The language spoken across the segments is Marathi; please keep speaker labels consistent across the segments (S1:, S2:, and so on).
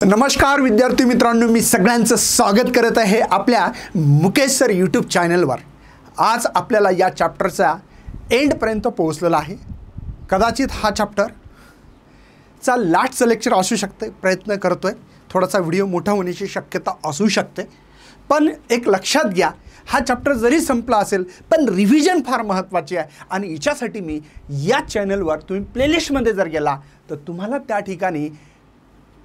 S1: नमस्कार विद्यार्थी मित्रांनो, मी सगळ्यांचं स्वागत करत आहे आपल्या मुकेश सर यूट्यूब चॅनलवर। आज आपल्याला या चॅप्टरचा एंडपर्यंत पोहोचलेला आहे। कदाचित हा चॅप्टरचा लास्टचं लेक्चर असू शकते, प्रयत्न करतोय। थोडासा व्हिडिओ मोठा होण्याची शक्यता असू शकते, पण एक लक्षात घ्या, हा चॅप्टर जरी संपला असेल पण रिव्हिजन फार महत्त्वाची आहे। आणि याच्यासाठी मी या चॅनलवर तुम्ही प्लेलिस्टमध्ये जर गेला तर तुम्हाला त्या ठिकाणी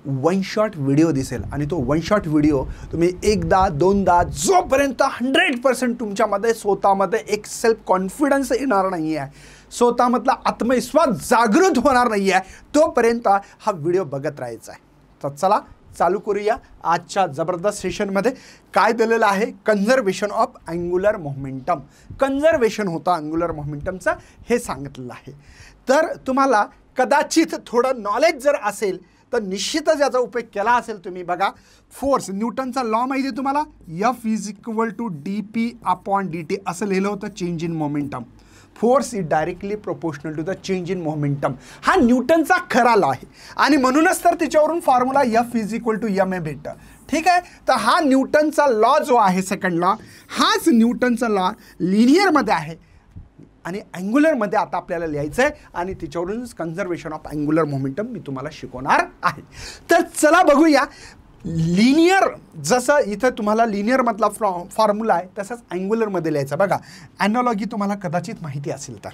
S1: वन शॉट व्हिडिओ दिसेल आणि तो वन शॉट व्हिडिओ तुम्ही एकदा दोनदा जोपर्यंत 100% तुमच्यामध्ये स्वतःमध्ये एक सेल्फ कॉन्फिडन्स येणार नाही आहे, स्वतःमधला आत्मविश्वास जागृत होणार नाही आहे, तोपर्यंत हा व्हिडिओ बघत राहायचा आहे। तर चला चालू करूया आजच्या जबरदस्त सेशनमध्ये। काय दिलेलं आहे, conservation of angular momentum. Conservation होता अँग्युलर मोमेंटमचा हे सांगितलेलं आहे। तर तुम्हाला कदाचित थोडं नॉलेज जर असेल तर निश्चितच याचा उपयोग केला असेल तुम्ही। बघा, फोर्स न्यूटनचा लॉ माहिती आहे तुम्हाला, F = dp/dt असं लिहिलं होतं, change in momentum. Force is directly proportional to the change in momentum, हा न्यूटनचा खरा लॉ आहे आणि म्हणूनच तर त्याच्यावरून फॉर्म्युला F = ma भेटतं। ठीक आहे, तर हा न्यूटनचा लॉ जो आहे सेकंड लॉ, हाच न्यूटनचा लॉ लिनियरमध्ये आहे आणि अँग्युलरमध्ये आता आपल्याला लिहायचं आहे आणि त्याच्यावरूनच कन्झर्वेशन ऑफ अँग्युलर मोमेंटम मी तुम्हाला शिकवणार आहे। तर चला बघूया, लिनियर जसं इथं तुम्हाला लिनियरमधला फॉर्म्युला आहे तसंच अँग्युलरमध्ये लिहायचा। बघा, ॲनॉलॉजी तुम्हाला कदाचित माहिती असेल तर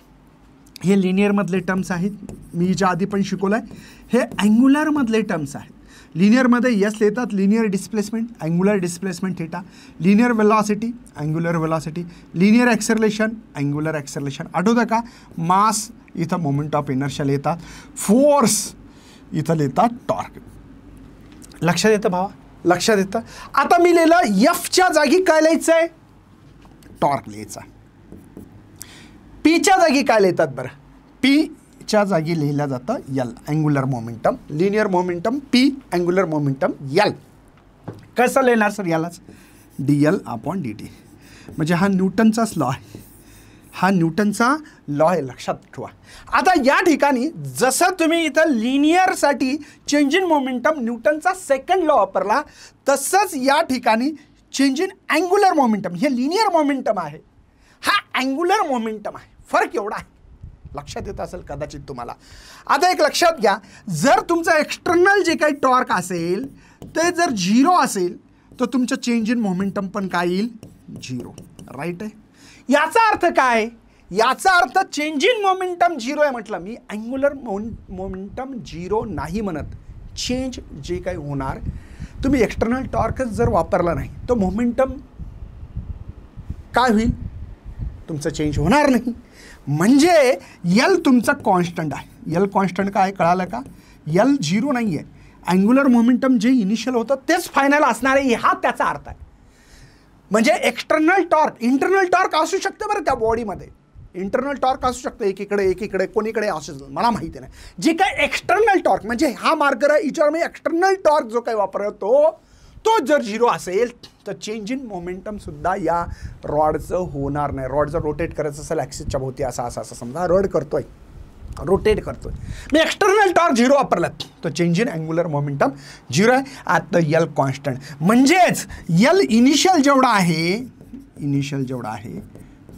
S1: हे लिनियरमधले टर्म्स आहेत, मी ज्या आधी पण शिकवलं आहे, हे अँग्युलरमधले टर्म्स आहेत। लिनियरमध्ये यस लिहितात linear displacement, angular displacement theta, linear velocity, angular velocity, linear acceleration, angular acceleration. आठवतं का, मास इथं मोमेंट ऑफ इनर्शिया लिहितात, फोर्स इथं लिहितात टॉर्क। लक्षात येतं भावा, लक्षात येतं। आता मी लिहिलं एफच्या जागी काय लिहायचं आहे, टॉर्क लिहायचा। पीच्या जागी काय लिहितात बरं, पीच्या जागी लिहिलं जातं L, angular momentum, linear momentum P, angular momentum L. कसं लिहिणार सर यालाच, dl/dt, म्हणजे हा न्यूटनचाच लॉ आहे, हा न्यूटनचा लॉ आहे, लक्षात ठेवा। आता या ठिकाणी जसं तुम्ही इथं लिनियरसाठी चेंज इन मोमेंटम न्यूटनचा सेकंड लॉ वापरला, तसंच या ठिकाणी चेंज इन अँग्युलर मोमेंटम, हे लिनियर मोमेंटम आहे, हा अँग्युलर मोमेंटम आहे। फरक एवढा आहे, लक्षात येत असेल कदाचित तुम्हाला। आता एक लक्षात घ्या, जर तुमचा एक्सटर्नल जे काही टॉर्क असेल ते जर 0 असेल तर तुमचं चेंज इन मोमेंटम पण काय येईल, 0, राईट आहे। याचा अर्थ काय, याचा अर्थ चेंज इन मोमेंटम 0 आहे म्हटलं मी, अँग्युलर मोमेंटम 0 नाही म्हणत। चेंज जे काही होणार, तुम्ही एक्सटर्नल टॉर्कच जर वापरला नाही तर मोमेंटम काय होईल, तुमचं चेंज होणार नाही। म्हणजे यल तुमचा कॉन्स्टंट आहे। यल कॉन्स्टंट काय कळालं का, यल 0 नाही आहे, अँग्युलर मोमेंटम जे इनिशियल होतं तेच फायनल असणार आहे, हा त्याचा अर्थ आहे। म्हणजे एक्सटर्नल टॉर्क, इंटरनल टॉर्क असू शकतं बरं त्या बॉडीमध्ये, इंटरनल टॉर्क असू शकतं एकीकडे कोणीकडे असू शकतं, मला माहिती नाही। जे काय एक्सटर्नल टॉर्क म्हणजे हा मार्कर आहे, याच्यावर मी एक्सटर्नल टॉर्क जो काही वापरतो तो जर 0 असेल तर चेंज इन मोमेंटमसुद्धा या रॉडचं होणार नाही। रॉड जर रोटेट करायचं असेल ॲक्सिसच्या भोवती असं समजा रॉड करतोय, रोटेट करतोय, मी एक्सटर्नल टॉर्क 0 वापरला तर चेंज इन अँग्युलर मोमेंटम 0 आहे। आता यल कॉन्स्टंट, म्हणजेच यल इनिशियल जेवढा आहे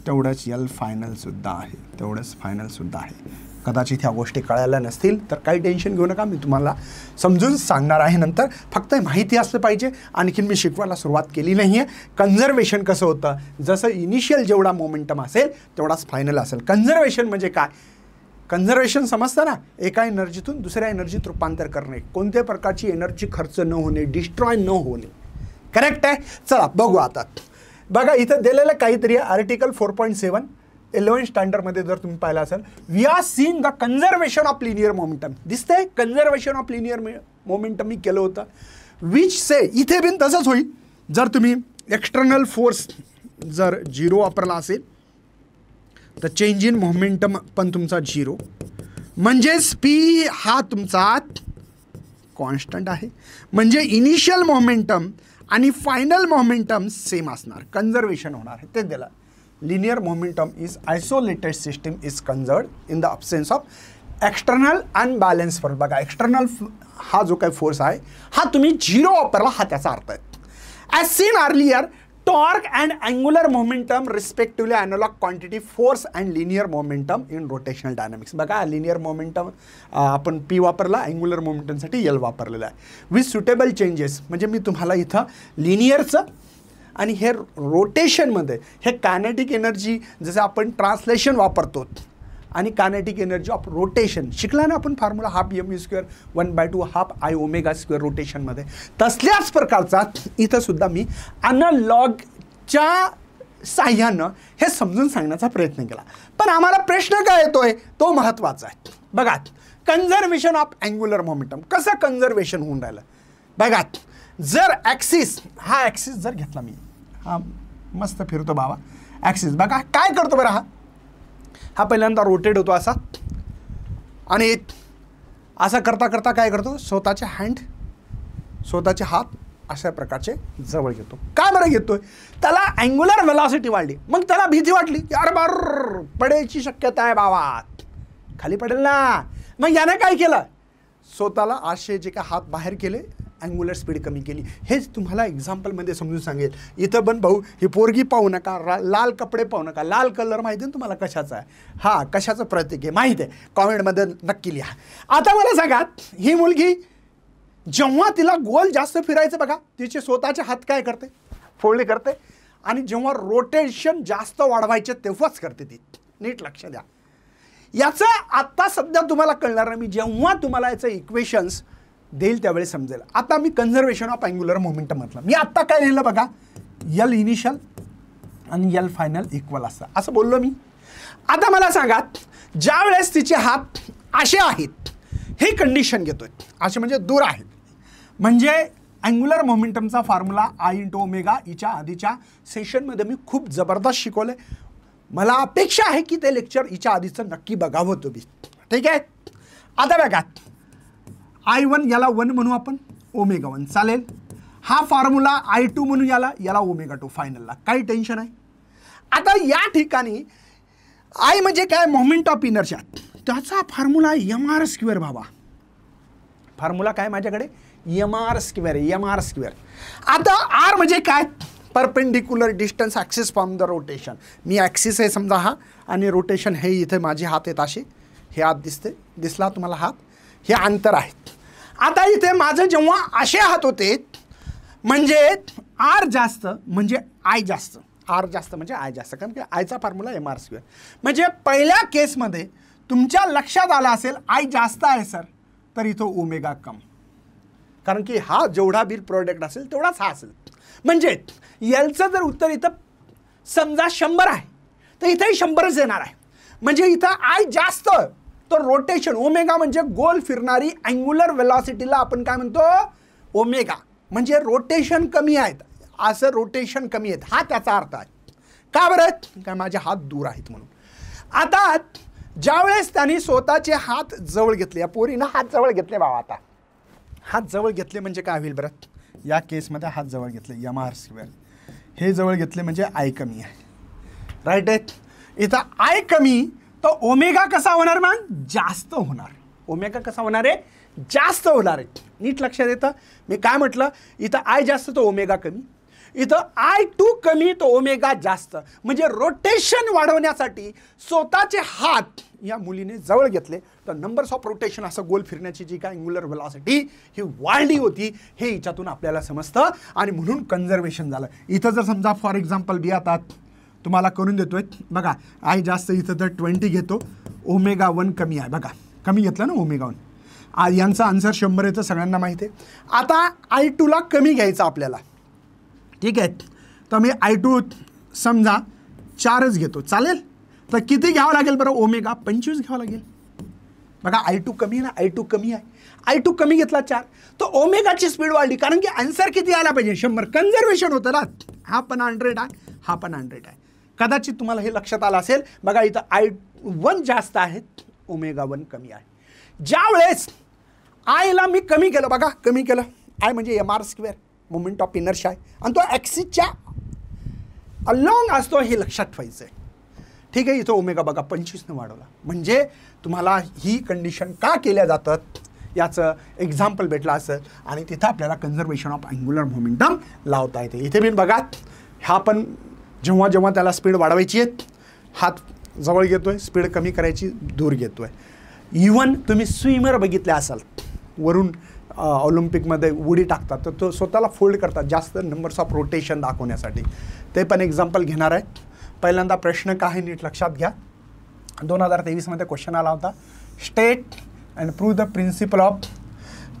S1: तेवढंच यल फायनलसुद्धा आहे, तेवढंच फायनलसुद्धा आहे। कदाचित ह्या गोष्टी कळायला नसतील तर काही टेन्शन घेऊ नका, मी तुम्हाला समजून सांगणार आहे नंतर। फक्त माहिती असलं पाहिजे, आणखीन मी शिकवायला सुरुवात केली नाही आहे। कन्झर्वेशन कसं होतं, जसं इनिशियल जेवढा मोमेंटम असेल तेवढाच फायनल असेल। कन्झर्वेशन म्हणजे काय, कन्झर्वेशन समजतं ना, एका एनर्जीतून दुसऱ्या एनर्जीत रूपांतर करणे, कोणत्या प्रकारची एनर्जी खर्च न होणे, डिस्ट्रॉय न होणे, करेक्ट आहे। चला बघू आता। बघा इथं दिलेलं काहीतरी आर्टिकल 4.7 11 स्टँडर्डमध्ये जर तुम्ही पाहिलं असेल, we are seen the conservation of linear momentum, दिसतंय कन्झर्वेशन ऑफ लिनियर मोमेंटम मी केलं होतं, विच से, इथे बिन तसंच होईल। जर तुम्ही एक्सटर्नल फोर्स जर 0 वापरला असेल तर चेंज इन मोमेंटम पण तुमचा 0, म्हणजेच पी हा तुमचा कॉन्स्टंट आहे, म्हणजे इनिशियल मोमेंटम आणि फायनल मोमेंटम सेम असणार, कन्झर्वेशन होणार आहे ते दिलं। Linear momentum is isolated system is conserved in the absence of external unbalance force. बघा एक्सटर्नल हा जो काही फोर्स आहे हा तुम्ही 0 वापरला, हा त्याचा अर्थ आहे. As seen earlier, torque and angular momentum respectively analog quantity force and linear momentum in rotational dynamics. बघा लिनियर मोमेंटम आपण P वापरला, अँग्युलर मोमेंटमसाठी L वापरलेला आहे. विथ सुटेबल चेंजेस, म्हणजे मी तुम्हाला इथं लिनियरचं आणि हे रोटेशनमध्ये हे कायनेटिक एनर्जी, जसं आपण ट्रान्सलेशन वापरतो आणि कायनेटिक एनर्जी ऑफ रोटेशन शिकला ना आपण formula, half mv² 1/2 half I ω² रोटेशनमध्ये, तसल्याच प्रकारचा इथं सुद्धा मी अॅनालॉगच्या साह्यानं हे समजून सांगण्याचा प्रयत्न केला. पण आम्हाला प्रश्न काय येतोय तो महत्त्वाचा आहे. बघा कन्झर्वेशन ऑफ अँग्युलर मोमेंटम, कसं कन्झर्वेशन होऊन राहिलं. बघा जर ॲक्सिस, हा ॲक्सिस जर घेतला मी, हा मस्त फिरतो बाबा ॲक्सिस. बघा काय करतो बरं, हा पहिल्यांदा रोटेट होतो असा, आणि असं करता करता काय करतो, स्वतःचे हँड, स्वतःचे हात अशा प्रकारचे जवळ घेतो. काय बरं घेतोय, त्याला अँग्युलर व्हेलॉसिटी वाढली, मग त्याला भीती वाटली, यार बार पडायची शक्यता आहे बाबा, खाली पडेल ना. मग याने काय केलं, स्वतःला असे जे काय हात बाहेर केले, अँग्युलर स्पीड कमी केली. हेच तुम्हाला एक्झाम्पलमध्ये समजून सांगेल. इथं पण भाऊ ही पोरगी पाहू नका, लाल कपडे पाहू नका, लाल कलर माहिती आहे तुम्हाला कशाचा आहे, हा कशाचं प्रतीक आहे माहीत आहे, कॉमेंटमध्ये नक्की लिहा. आता मला सांगा, ही मुलगी जेव्हा तिला गोल जास्त फिरायचं, बघा तिचे स्वतःचे हात काय करते, फोल्ड करते, आणि जेव्हा रोटेशन जास्त वाढवायचे तेव्हाच करते ती. नीट लक्ष द्या, याचं आत्ता सध्या तुम्हाला कळणार नाही, मी जेव्हा तुम्हाला याचं इक्वेशन्स देईल त्यावेळेस समजेल. आता मी कन्झर्वेशन ऑफ अँग्युलर मोमेंटम म्हटलं, मी आत्ता काय लिहिलं बघा, L इनिशियल आणि L फायनल इक्वल असतं असं बोललो मी. आता मला सांगा, ज्या वेळेस तिचे हात असे आहेत, हे कंडिशन घेतोय, असे म्हणजे दूर आहेत, म्हणजे अँग्युलर मोमेंटमचा फॉर्म्युला I × ω हिच्या आधीच्या सेशनमध्ये मी खूप जबरदस्त शिकवलं. मला अपेक्षा आहे की ते लेक्चर हिच्या आधीचं नक्की बघावं तुम्ही, ठीक आहे. आता बघा I1 याला 1 म्हणू आपण, ω1 चालेल. हा फॉर्म्युला I2 म्हणू याला ω2 फायनलला, काही टेन्शन आहे. आता या ठिकाणी I म्हणजे काय, मोमेंट ऑफ इनर्शिया, त्याचा फॉर्म्युला mr². बाबा फॉर्म्युला काय माझ्याकडे, mr². आता R म्हणजे काय, perpendicular distance axis from the rotation. Me axis आहे समजा हा, आणि रोटेशन हे इथे माझे हात आहेत असे, हे हात दिसला तुम्हाला हात, हे अंतर आहेत. आता इथे माझं जेव्हा असे हात होते, म्हणजे R जास्त म्हणजे I जास्त, R जास्त म्हणजे I जास्त, कारण की आयचा फॉर्म्युला mr². म्हणजे पहिल्या केसमध्ये तुमच्या लक्षात आलं असेल I जास्त आहे सर, तर इथं ω कम, कारण की हा जेवढा बिल प्रोडक्ट असेल तेवढाच हा असेल. म्हणजे Lचं जर उत्तर इथं समजा 100 आहे, तर इथेही 100च येणार आहे. म्हणजे इथं I जास्त, तर रोटेशन ω म्हणजे गोल फिरणारी अँग्युलर व्हेलॉसिटीला आपण काय म्हणतो, ω, म्हणजे रोटेशन कमी आहेत, असं रोटेशन कमी आहेत, हा त्याचा अर्थ आहे. का बरं, काय माझे हात दूर आहेत म्हणून. आता ज्यावेळेस त्यांनी स्वतःचे हात जवळ घेतले, या पोरीनं हात जवळ घेतले बाबा, आता हात जवळ घेतले म्हणजे काय होईल बरं, या केसमध्ये हात जवळ घेतले mr², हे जवळ घेतले म्हणजे I कमी आहे, राईट आहे. इथं I कमी, तर ω कसा होणार, मग जास्त होणार. ω कसा होणार आहे, जास्त होणार आहे. नीट लक्षात येतं मी काय म्हटलं, इथं I जास्त तर ω कमी, इथं I2 कमी तर ω जास्त. म्हणजे रोटेशन वाढवण्यासाठी स्वतःचे हात या मुलीने जवळ घेतले, तर नंबर्स ऑफ रोटेशन, असं गोल फिरण्याची जी काय अँग्युलर व्हेलॉसिटी ही वाढली होती, हे हिच्यातून आपल्याला समजतं, आणि म्हणून कन्झर्वेशन झालं. इथं जर समजा फॉर एक्झाम्पल बी आता तुम्हाला करून देतोय, बघा I जास्त, इथं तर 20 घेतो, ω1 कमी आहे, बघा कमी घेतलं ना ω1, यांचा आन्सर 100 येतं, सगळ्यांना माहिती आहे. आता I2ला कमी घ्यायचा आपल्याला, ठीक आहे, तर मी I2 समजा 4च घेतो, चालेल. तर किती घ्यावं लागेल बरं, ω 25 घ्यावं लागेल. बघा I2 कमी आहे ना, I2 कमी आहे, I2 कमी घेतला 4, तर ω स्पीड वाढली, कारण की आन्सर किती आला पाहिजे, 100. कन्झर्वेशन होतं ना, हा पण 100 आहे, हा पण 100 आहे. कदाचित तुम्हाला हे लक्षात आलं असेल. बघा इथं I1 जास्त आहे, ω1 कमी आहे. ज्यावेळेस Iला मी कमी केलं, बघा कमी केलं, I म्हणजे mr², मोमेंट ऑफ इनर्शिया आहे, आणि तो ॲक्सिसच्या अलॉंग असतो, हे लक्षात ठेवायचं आहे. ठीक आहे, इथं ओमेगा बघा 25ने वाढवला. म्हणजे तुम्हाला ही कंडिशन का केल्या जातात याचं एक्झाम्पल भेटलं असेल आणि तिथं आपल्याला कन्झर्वेशन ऑफ अँग्युलर मोमेंटम लावता येते. इथे बिन बघा, हा पण जेव्हा जेव्हा त्याला स्पीड वाढवायची आहे, हात जवळ घेतोय, स्पीड कमी करायची दूर घेतोय. इवन तुम्ही स्विमर बघितले असाल, वरून ऑलिम्पिकमध्ये उडी टाकतात तर तो स्वतःला फोल्ड करतात जास्त नंबर्स ऑफ रोटेशन दाखवण्यासाठी. ते पण एक्झाम्पल घेणार आहे. पहिल्यांदा प्रश्न काय आहे नीट लक्षात घ्या. 2023मध्ये क्वेश्चन आला होता, state and prove the principle of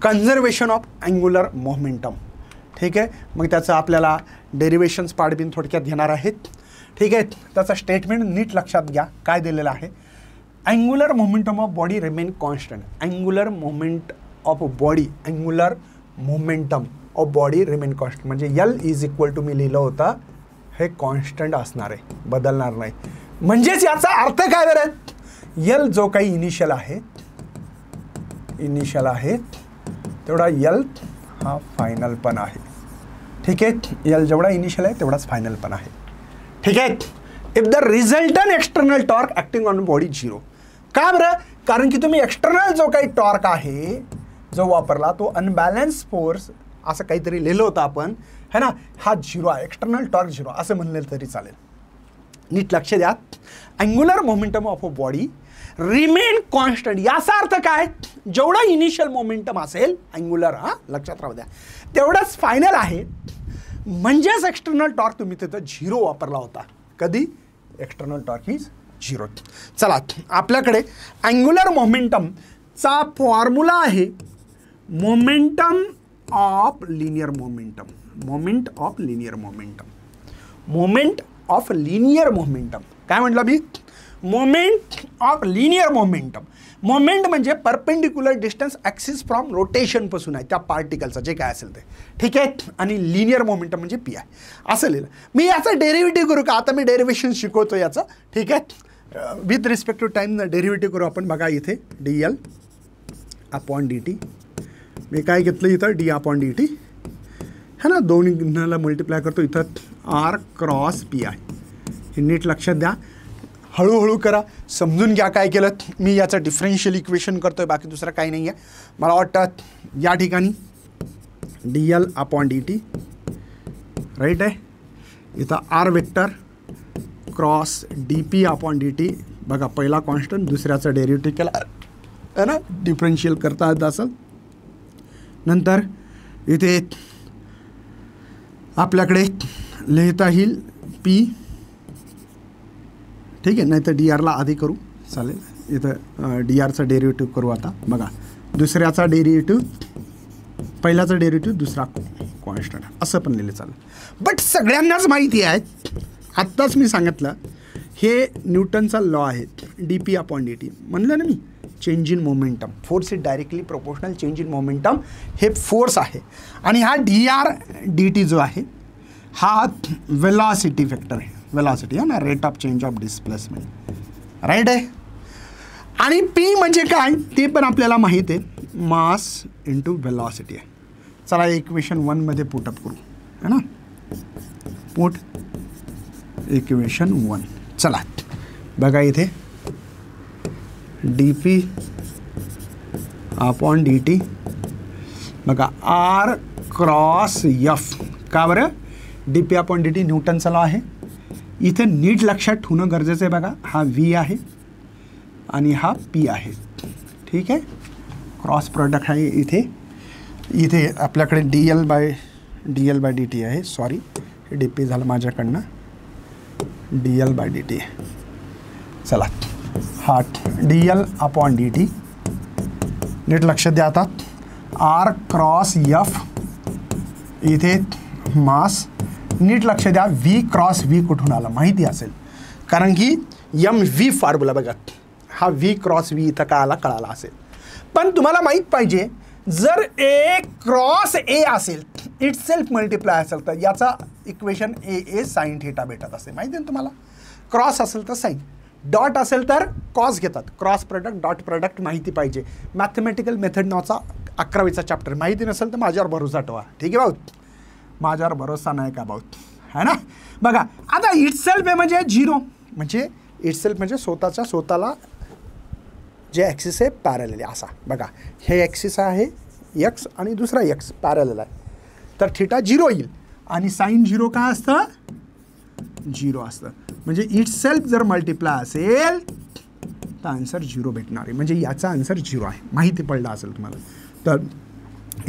S1: conservation of angular momentum. ठीक आहे, मग त्याचं आपल्याला डेरिवेशन्स पार्ट बिन थोडक्यात घेणार आहेत. ठीक आहे, त्याचा स्टेटमेंट नीट लक्षात घ्या काय दिलेलं आहे. Angular momentum of body remain constant. Angular moment of body, angular momentum of body remain constant म्हणजे L इज इक्वल टू मी लिहिलं होतं हे कॉन्स्टंट असणार आहे, बदलणार नाही. म्हणजेच याचा अर्थ काय बरं, L जो काही इनिशियल आहे तेवढा L हा फायनल पण आहे. ठीक आहे, L जेवढा इनिशियल आहे तेवढाच फायनल पण आहे. ठीक आहे. If the resultant external torque acting on body 0. का बरं, कारण की तुम्ही एक्सटर्नल जो काही टॉर्क आहे जो वापरला तो अनबॅलन्स फोर्स असं काहीतरी लिहिलं होतं आपण, है ना, हा 0 आहे, एक्सटर्नल टॉर्क 0 असं म्हणलेलं तरी चालेल. नीट लक्ष द्या. Angular momentum of a body remain constant याचा अर्थ काय, जेवढा इनिशियल मोमेंटम असेल अँग्युलर, लक्षात राहू द्या, तेवढंच फायनल आहे. म्हणजेच एक्सटर्नल टॉर्क तुम्ही तिथं 0 वापरला होता. कधी, एक्सटर्नल टॉर्क इज 0. चला, आपल्याकडे अँग्युलर मोमेंटमचा फॉर्म्युला आहे momentum of linear momentum. Moment of linear momentum, moment of linear momentum. काय म्हटलं मी, moment of linear momentum. Moment म्हणजे परपेंडिक्युलर डिस्टन्स ॲक्सिस फ्रॉम रोटेशनपासून आहे त्या पार्टिकलचं जे काय असेल ते. ठीक आहे, आणि लिनियर मोमेंटम म्हणजे पी आहे असं लिहिलं. मी याचं डेरिव्हेटिव्ह करू का, आता मी डेरिव्हेशन शिकवतो याचं. ठीक आहे, with respect to time derivative करू आपण. बघा इथे dl अपॉन dt, मी काय घेतलं इथं d अपॉन dt है ना, दोन्हीला मल्टिप्लाय करतो, इथं r क्रॉस p आहे. हे नीट लक्षात द्या, हळूहळू करा, समजून घ्या काय केलं. मी याचं डिफरन्शियल इक्वेशन करतोय, बाकी दुसरं काही नाही आहे. मला वाटतं या ठिकाणी dl अपॉन dt राईट आहे, इथं r vector cross dp upon dt. बघा पहिला कॉन्स्टंट, दुसऱ्याचा डेरिव्हेटिव्ह केला है ना, डिफरन्शियल करता येत असेल. नंतर इथे आपल्याकडे लिहिता येईल p. ठीक आहे, नाही तर dr आधी करू चालेल. इथं dr डेरिव्हेटिव्ह करू. आता बघा, दुसऱ्याचा डेरिव्हेटिव्ह, पहिल्याचा डेरिव्हेटिव्ह, दुसरा कॉन्स्टंट असं पण लिहिलं चालेल. बट सगळ्यांनाच माहिती आहे, आत्ताच मी सांगितलं, हे न्यूटनचा लॉ आहे dp अपॉन dt. म्हणलं ना मी, change in momentum, force is directly proportional change in momentum, हे फोर्स आहे. आणि हा dr dt जो आहे हा वेलॉसिटी वेक्टर आहे, वेलॉसिटी आहे ना, rate of change of displacement, right आहे. आणि p म्हणजे काय ते पण आपल्याला माहीत आहे, मास इंटू वेलॉसिटी आहे. चला इक्वेशन 1 मध्ये पुटअप करू है ना, पुट इक्वेशन 1. चला बघा इथे dp अपॉन dt, बघा r क्रॉस f. का बरं, dp अपॉन dt न्यूटनचा लॉ आहे. इथे नीट लक्षात ठेवणं गरजेचं आहे. बघा हा v आहे आणि हा p आहे. ठीक आहे, क्रॉस प्रोडक्ट आहे इथे. इथे आपल्याकडे dl बाय dt आहे. सॉरी, dp झालं माझ्याकडनं, dl बाय dt आहे. चला, हा dl अपॉन dt नीट लक्षात द्या. आता r क्रॉस f, इथे मास, नीट लक्ष द्या, v क्रॉस v कुठून आला माहिती असेल, कारण की mv फॉर्म्युला बघा, हा v क्रॉस v इथं काय आला कळाला असेल. पण तुम्हाला माहीत पाहिजे, जर a क्रॉस a असेल, इट सेल्फ मल्टिप्लाय असेल, तर याचा इक्वेशन a साइन थीटा भेटत असेल. माहिती आहे तुम्हाला, क्रॉस असेल तर साइन, डॉट असेल तर कॉस घेतात. क्रॉस प्रोडक्ट, डॉट प्रोडक्ट माहिती पाहिजे. मॅथमॅटिकल मेथड नावाचा 11वीचा चॅप्टर माहिती नसेल तर माझ्यावर भरोसा ठेवा. ठीक आहे भाऊ, माझ्यावर भरोसा नाही का भाऊ, है ना. बघा आता इट सेल्फ आहे म्हणजे 0, म्हणजे इटसेल्फ म्हणजे स्वतःला जे ॲक्सिस आहे पॅरलल आहे असा. बघा हे ॲक्सिस आहे एक्स आणि दुसरा एक्स पॅरलल आहे, तर थिटा 0 येईल आणि साईन 0 काय असतं 0 असतं. म्हणजे इटसेल्फ जर मल्टिप्लाय असेल तर आन्सर 0 भेटणार आहे. म्हणजे याचा आन्सर 0 आहे, माहिती पडलं असेल तुम्हाला. तर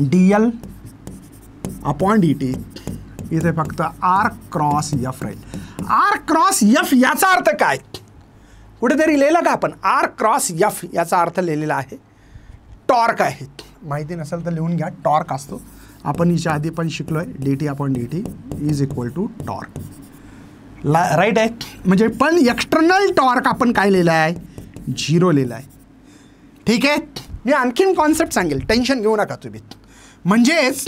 S1: dl अपॉन dt इथे फक्त r क्रॉस f राहील. r क्रॉस f याचा अर्थ काय कुठेतरी लिहिलं का आपण? r क्रॉस f याचा अर्थ लिहिलेला आहे टॉर्क आहे. माहिती नसेल तर लिहून घ्या, टॉर्क असतो. आपण याच्या आधी पण शिकलोय dt upon dt is equal to torque. Right आहे. म्हणजे पण एक्सटर्नल टॉर्क आपण काय लिहिलं आहे 0 लिहिलं आहे. ठीक आहे. मी आणखीन कॉन्सेप्ट सांगेल, टेन्शन घेऊ नका तुम्ही. म्हणजेच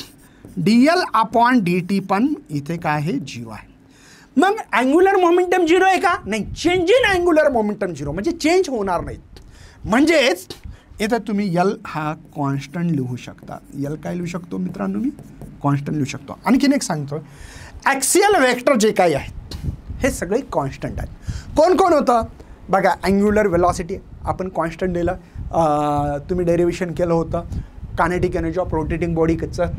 S1: dl अपॉन dt पण इथे काय आहे 0 आहे. मग अँग्युलर मोमेंटम 0 आहे का? नाही. चेंज इन अँग्युलर मोमेंटम 0 म्हणजे चेंज होणार नाहीत. म्हणजेच इथं तुम्ही L हा कॉन्स्टंट लिहू शकता. L काय लिहू शकतो मित्रांनो? मी कॉन्स्टंट लिहू शकतो. आणखीन एक सांगतो, ॲक्सियल वेक्टर जे काही आहेत हे सगळे कॉन्स्टंट आहेत. कोण कोण होतं बघा? अँग्युलर वेलॉसिटी आपण कॉन्स्टंट दिलं. तुम्ही डेरिव्हेशन केलं होतं कायनेटिक एनर्जी ऑफ रोटेटिंग बॉडीचं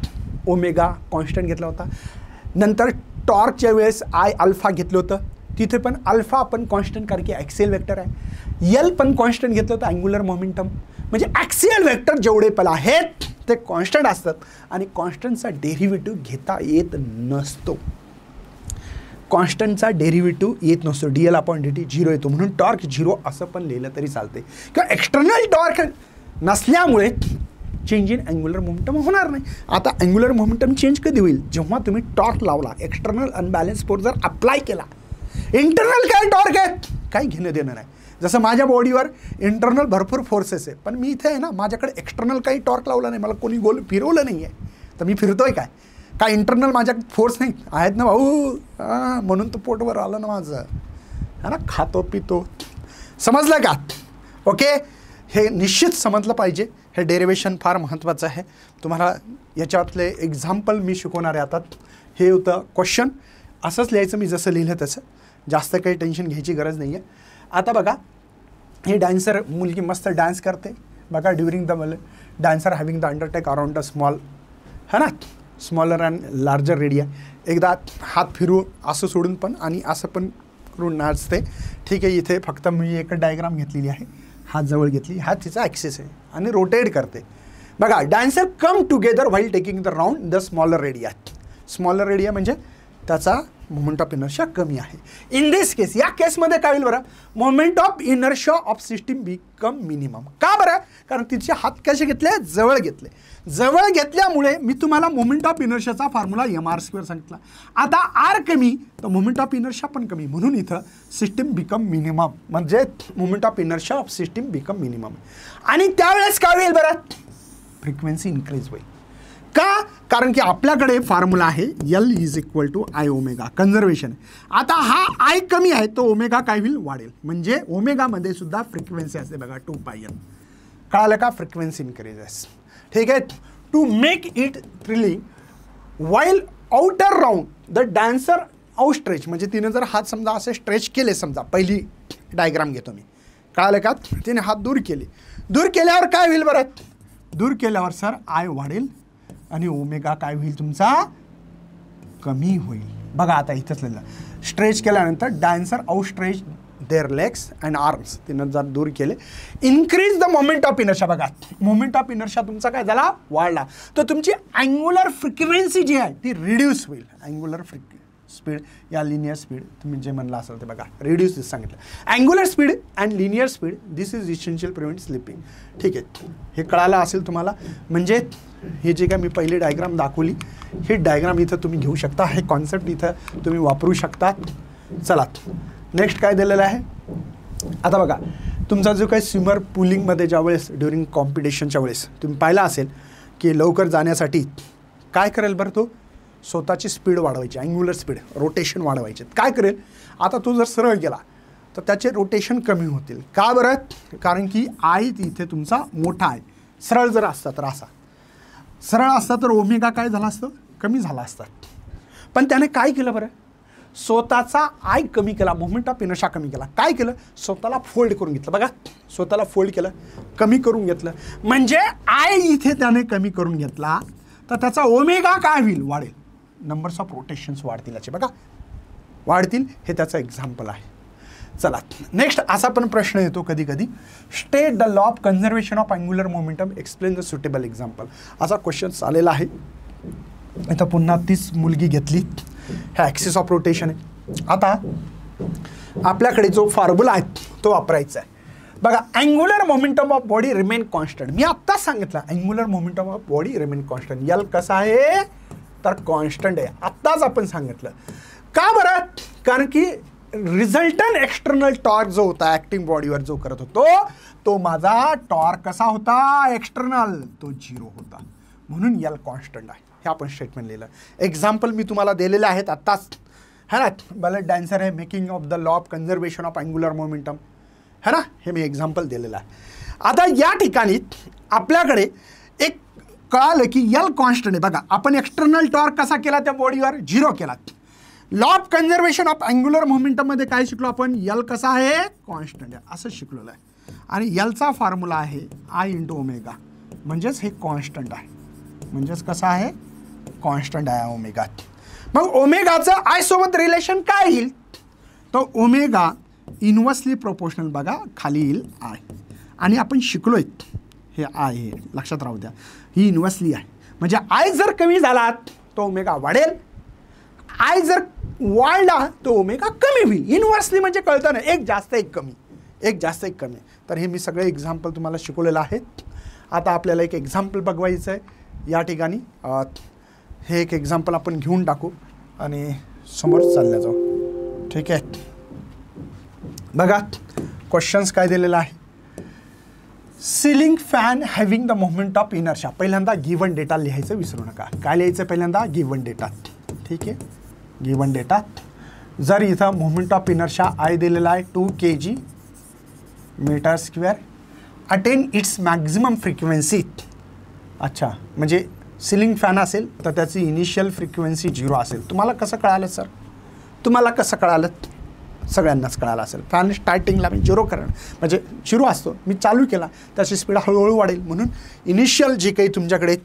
S1: ओमेगा कॉन्स्टंट घेतला होता. नंतर टॉर्कच्या वेळेस आय अल्फा घेतलं होतं, तिथे पण अल्फा आपण कॉन्स्टंट कारण की ॲक्सियल वेक्टर आहे. यल पण कॉन्स्टंट घेतलं होतं अँग्युलर मोमेंटम. म्हणजे ॲक्सियल वेक्टर जेवढे पण आहेत ते कॉन्स्टंट असतात आणि कॉन्स्टंटचा डेरिव्हेटिव्ह घेता येत नसतो. कॉन्स्टंटचा डेरिव्हेटिव्ह येत नसतो. dl अपॉन dt 0 येतो, म्हणून टॉर्क 0 असं पण लिहिलं तरी चालते. किंवा एक्सटर्नल टॉर्क नसल्यामुळे चेंज इन अँग्युलर मोमेंटम होणार नाही. आता अँग्युलर मोमेंटम चेंज कधी होईल? जेव्हा तुम्ही टॉर्क लावला, एक्सटर्नल अनबॅलन्स फोर्स जर अप्लाय केला. इंटरनल काय टॉर्क आहे काही घेणं देणं नाही. जसं माझ्या बॉडीवर इंटरनल भरपूर फोर्सेस आहे, पण मी इथे आहे ना, माझ्याकडे एक्सटर्नल काही टॉर्क लावला नाही, मला कोणी गोल फिरवलं नाही आहे, तर मी फिरतोय काय? काय इंटरनल माझ्या फोर्स नाही आहेत ना भाऊ. म्हणून तो पोटवर आलं ना माझं, है ना, खातो पितो. समजलं का? ओके. हे निश्चित समजलं पाहिजे. हे डेरिव्हेशन फार महत्त्वाचं आहे. तुम्हाला याच्यातले एक्झाम्पल मी शिकवणार आहे आता. हे होतं क्वेश्चन, असंच लिहायचं मी जसं लिहिलं तसं, जास्त काही टेन्शन घ्यायची गरज नाही आहे. आता बघा हे डान्सर मुलगी मस्त डान्स करते बघा. During the dancer having the undertake around the small, है ना, स्मॉलर अँड लार्जर रेडिया. एकदा हात फिरून असं सोडून पण आणि असं पण करून नाचते. ठीक आहे. इथे फक्त मी एक डायग्राम घेतलेली आहे, हात जवळ घेतली, हा तिचा ॲक्सिस आहे आणि रोटेट करते. बघा dancer come together while taking the round the smaller radii. Smaller radii म्हणजे त्याचा मोमेंट ऑफ इनर्शिया कमी आहे. इन दिस केस, या केसमध्ये काय होईल बरं? Moment of inertia of system become minimum. का बरं? कारण तिचे हात कसे घेतले? जवळ घेतले. जवळ घेतल्यामुळे मी तुम्हाला मोमेंट ऑफ इनर्शियाचा फॉर्म्युला mr² सांगितला. आता आर कमी तर मोमेंट ऑफ इनर्शिया पण कमी, म्हणून इथं सिस्टीम बिकम मिनिमम, म्हणजे moment of inertia of system become minimum. आणि त्यावेळेस काय होईल बरं? फ्रिक्वेन्सी इन्क्रीज होईल. का? कारण की आपल्याकडे फॉर्म्युला आहे L is equal to I omega, conservation. आता हा I कमी आहे तो ओमेगा काय होईल? वाढेल. म्हणजे ओमेगामध्ये सुद्धा फ्रिक्वेन्सी असते बघा 2πn. कळालं का? Frequency increases. ठीक आहे. To make it thrilling while outer round the dancer out stretch, म्हणजे तिने जर हात समजा असे स्ट्रेच केले, समजा पहिली डायग्राम घेतो मी, कळालं का? तिने हात दूर केले. दूर केल्यावर काय होईल बरं? दूर केल्यावर सर I वाढेल आणि ओमेगा काय होईल तुमचा? कमी होईल. बघा आता इथंच लिहिलं, स्ट्रेच केल्यानंतर dancer out stretch their legs and arms, तिनं जर दूर केले, increase the moment of inertia. बघा मोमेंट ऑफ इनर्शिया तुमचा काय झाला? वाढला. तर तुमची अँग्युलर फ्रिक्वेन्सी जी आहे ती रिड्यूस होईल. अँग्युलर स्पीड या लिनियर स्पीड तुम्ही जे म्हणलं असेल ते बघा रिड्यूस सांगितलं. Angular speed and linear speed this is essential prevent slipping. ठीक आहे. हे कळालं असेल तुम्हाला. म्हणजे हे जे काय मी पहिली डायग्राम दाखवली, ही डायग्राम इथं तुम्ही घेऊ शकता. हे कॉन्सेप्ट इथं तुम्ही वापरू शकता. चला नेक्स्ट काय दिलेलं आहे आता बघा. तुमचा जो काही स्विमर पुलिंगमध्ये ज्यावेळेस ड्युरिंग कॉम्पिटिशनच्या वेळेस तुम्ही पाहिला असेल की लवकर जाण्यासाठी काय करेल बरं? तो स्वतःची स्पीड वाढवायची, अँग्युलर स्पीड, रोटेशन वाढवायचे. काय करेल? आता तो जर सरळ गेला तर त्याचे रोटेशन कमी होतील. का बरं? कारण की I इथे तुमचा मोठा आहे. सरळ जर असता तर असा सरळ असता तर ओमेगा काय झाला असतं? कमी झाला असता. पण त्याने काय केलं बरं? स्वतःचा आय कमी केला, मोमेंट ऑफ इनर्शिया कमी केला. काय केलं? स्वतःला फोल्ड करून घेतलं. बघा, स्वतःला फोल्ड केलं, कमी करून घेतलं. म्हणजे आय इथे त्याने कमी करून घेतला तर त्याचा ओमेगा काय होईल? वाढेल. नंबर्स ऑफ रोटेशन्स वाढतील याचे, बघा वाढतील. हे त्याचं एक्झाम्पल आहे. चला नेक्स्ट असा पण प्रश्न येतो कधी कधी, state the law of conservation of angular momentum, explain the suitable example. असा क्वेश्चन आलेला आहे. इथं पुन्हा तीच मुलगी घेतली. ह्या ॲक्सिस ऑफ रोटेशन आहे. आता आपल्याकडे जो फॉर्म्युला आहे तो वापरायचा आहे. बघा, angular momentum of body remain constant. मी आत्ताच सांगितलं angular momentum of body remain constant. यल कसा आहे तर कॉन्स्टंट आहे. आत्ताच आपण सांगितलं. का बरं? कारण की रिझल्टंट एक्सटर्नल टॉर्क जो होता ॲक्टिंग बॉडीवर जो करत होतो तो माझा टॉर्क कसा होता? एक्सटर्नल, तो 0 होता. म्हणून यल कॉन्स्टंट आहे. हे आपण स्टेटमेंट लिहिलं. एक्झाम्पल मी तुम्हाला दिलेले आहेत आत्ताच, है ना. बलेट डान्सर आहे, making of the law of conservation of angular momentum, है ना. हे मी एक्झाम्पल दिलेलं आहे. आता या ठिकाणी आपल्याकडे एक कळालं की यल कॉन्स्टंट आहे. बघा, आपण एक्सटर्नल टॉर्क कसा केला त्या बॉडीवर? 0 केला. Law of conservation of angular मोमेंटममध्ये काय शिकलो आपण? यल कसा आहे? कॉन्स्टंट आहे, असं शिकलेलं आहे. आणि यलचा फॉर्म्युला आहे आय इंटू ओमेगा, म्हणजेच हे कॉन्स्टंट आहे. म्हणजेच कसं आहे? कॉन्स्टंट आहे ओमेगा. मग ओमेगाचं आय सोबत रिलेशन काय येईल? तो ओमेगा इनवर्सली प्रोपोर्शनल, बघा खाली येईल आय. आणि आपण शिकलोय हे आय, हे लक्षात राहू द्या, ही इनवर्सली आहे. म्हणजे आय जर कमी झाला तो ओमेगा वाढेल, आय जर वाढला तो ओमेगा कमी होईल. इनवर्सली म्हणजे कळतं ना, एक जास्त एक कमी, एक जास्त एक कमी. तर हे मी सगळे एक्झाम्पल तुम्हाला शिकवलेलं आहे. आता आपल्याला एक एक्झाम्पल बघवायचं आहे या ठिकाणी. हे एक एक्झाम्पल आपण घेऊन टाकू आणि समोर चालल्या जाऊ. ठीक आहे. बघा क्वेश्चन्स काय दिलेलं आहे. Ceiling fan having the moment of inertia. पहिल्यांदा गिवन डेटा लिहायचं विसरू नका. काय लिहायचं? पहिल्यांदा गिवन डेटा. ठीक आहे, गिवन डेटा. जर इथं मोमेंट ऑफ इनर्शिया आय दिलेला आहे 2 kg metre square, attain its maximum frequency. अच्छा, म्हणजे सिलिंग फॅन असेल तर त्याची इनिशियल फ्रिक्वेन्सी 0 असेल. तुम्हाला कसं कळालं सर? तुम्हाला कसं कळालं? सगळ्यांनाच कळालं असेल. फॅन स्टार्टिंगला मी 0 करणं म्हणजे 0 असतो, मी चालू केला त्याची स्पीड हळूहळू वाढेल. म्हणून इनिशियल जे काही तुमच्याकडे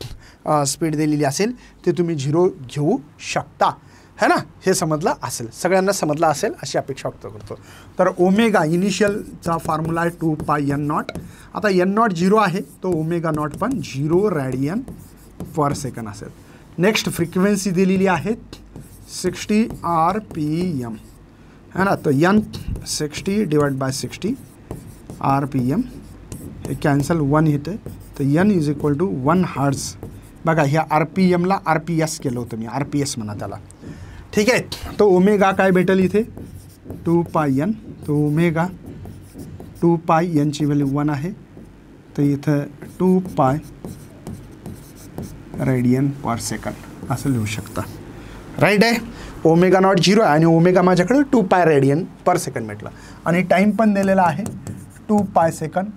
S1: स्पीड दिलेली असेल ते तुम्ही 0 घेऊ शकता, है ना. हे समजलं असेल, सगळ्यांना समजलं असेल अशी अपेक्षा व्यक्त करतो. तर ओमेगा इनिशियलचा फॉर्म्युला आहे 2πn0. आता n0 0 आहे, तो ओमेगा नॉट पण 0 रेडियन पर सेकंड असेल. नेक्स्ट फ्रिक्वेन्सी दिलेली आहे 60 RPM, है ना. तो n 60 डिवाइड बाय 60 RPM, हे कॅन्सल 1 येते. तर n is equal to 1 hertz. बघा, ह्या RPMला RPS केलं होतं मी, RPS म्हणा त्याला. ठीक आहे. तो ओमेगा काय भेटेल इथे? 2πn. तो ओमेगा 2πn ची व्हॅल्यू 1 आहे, तर इथं 2π रेडियन पर सेकंड असं लिहू शकता. राईट आहे. ओमेगा नॉट 0 आहे आणि ओमेगा माझ्याकडे 2π रेडियन पर सेकंड भेटला. आणि टाईम पण दिलेला आहे 2π second.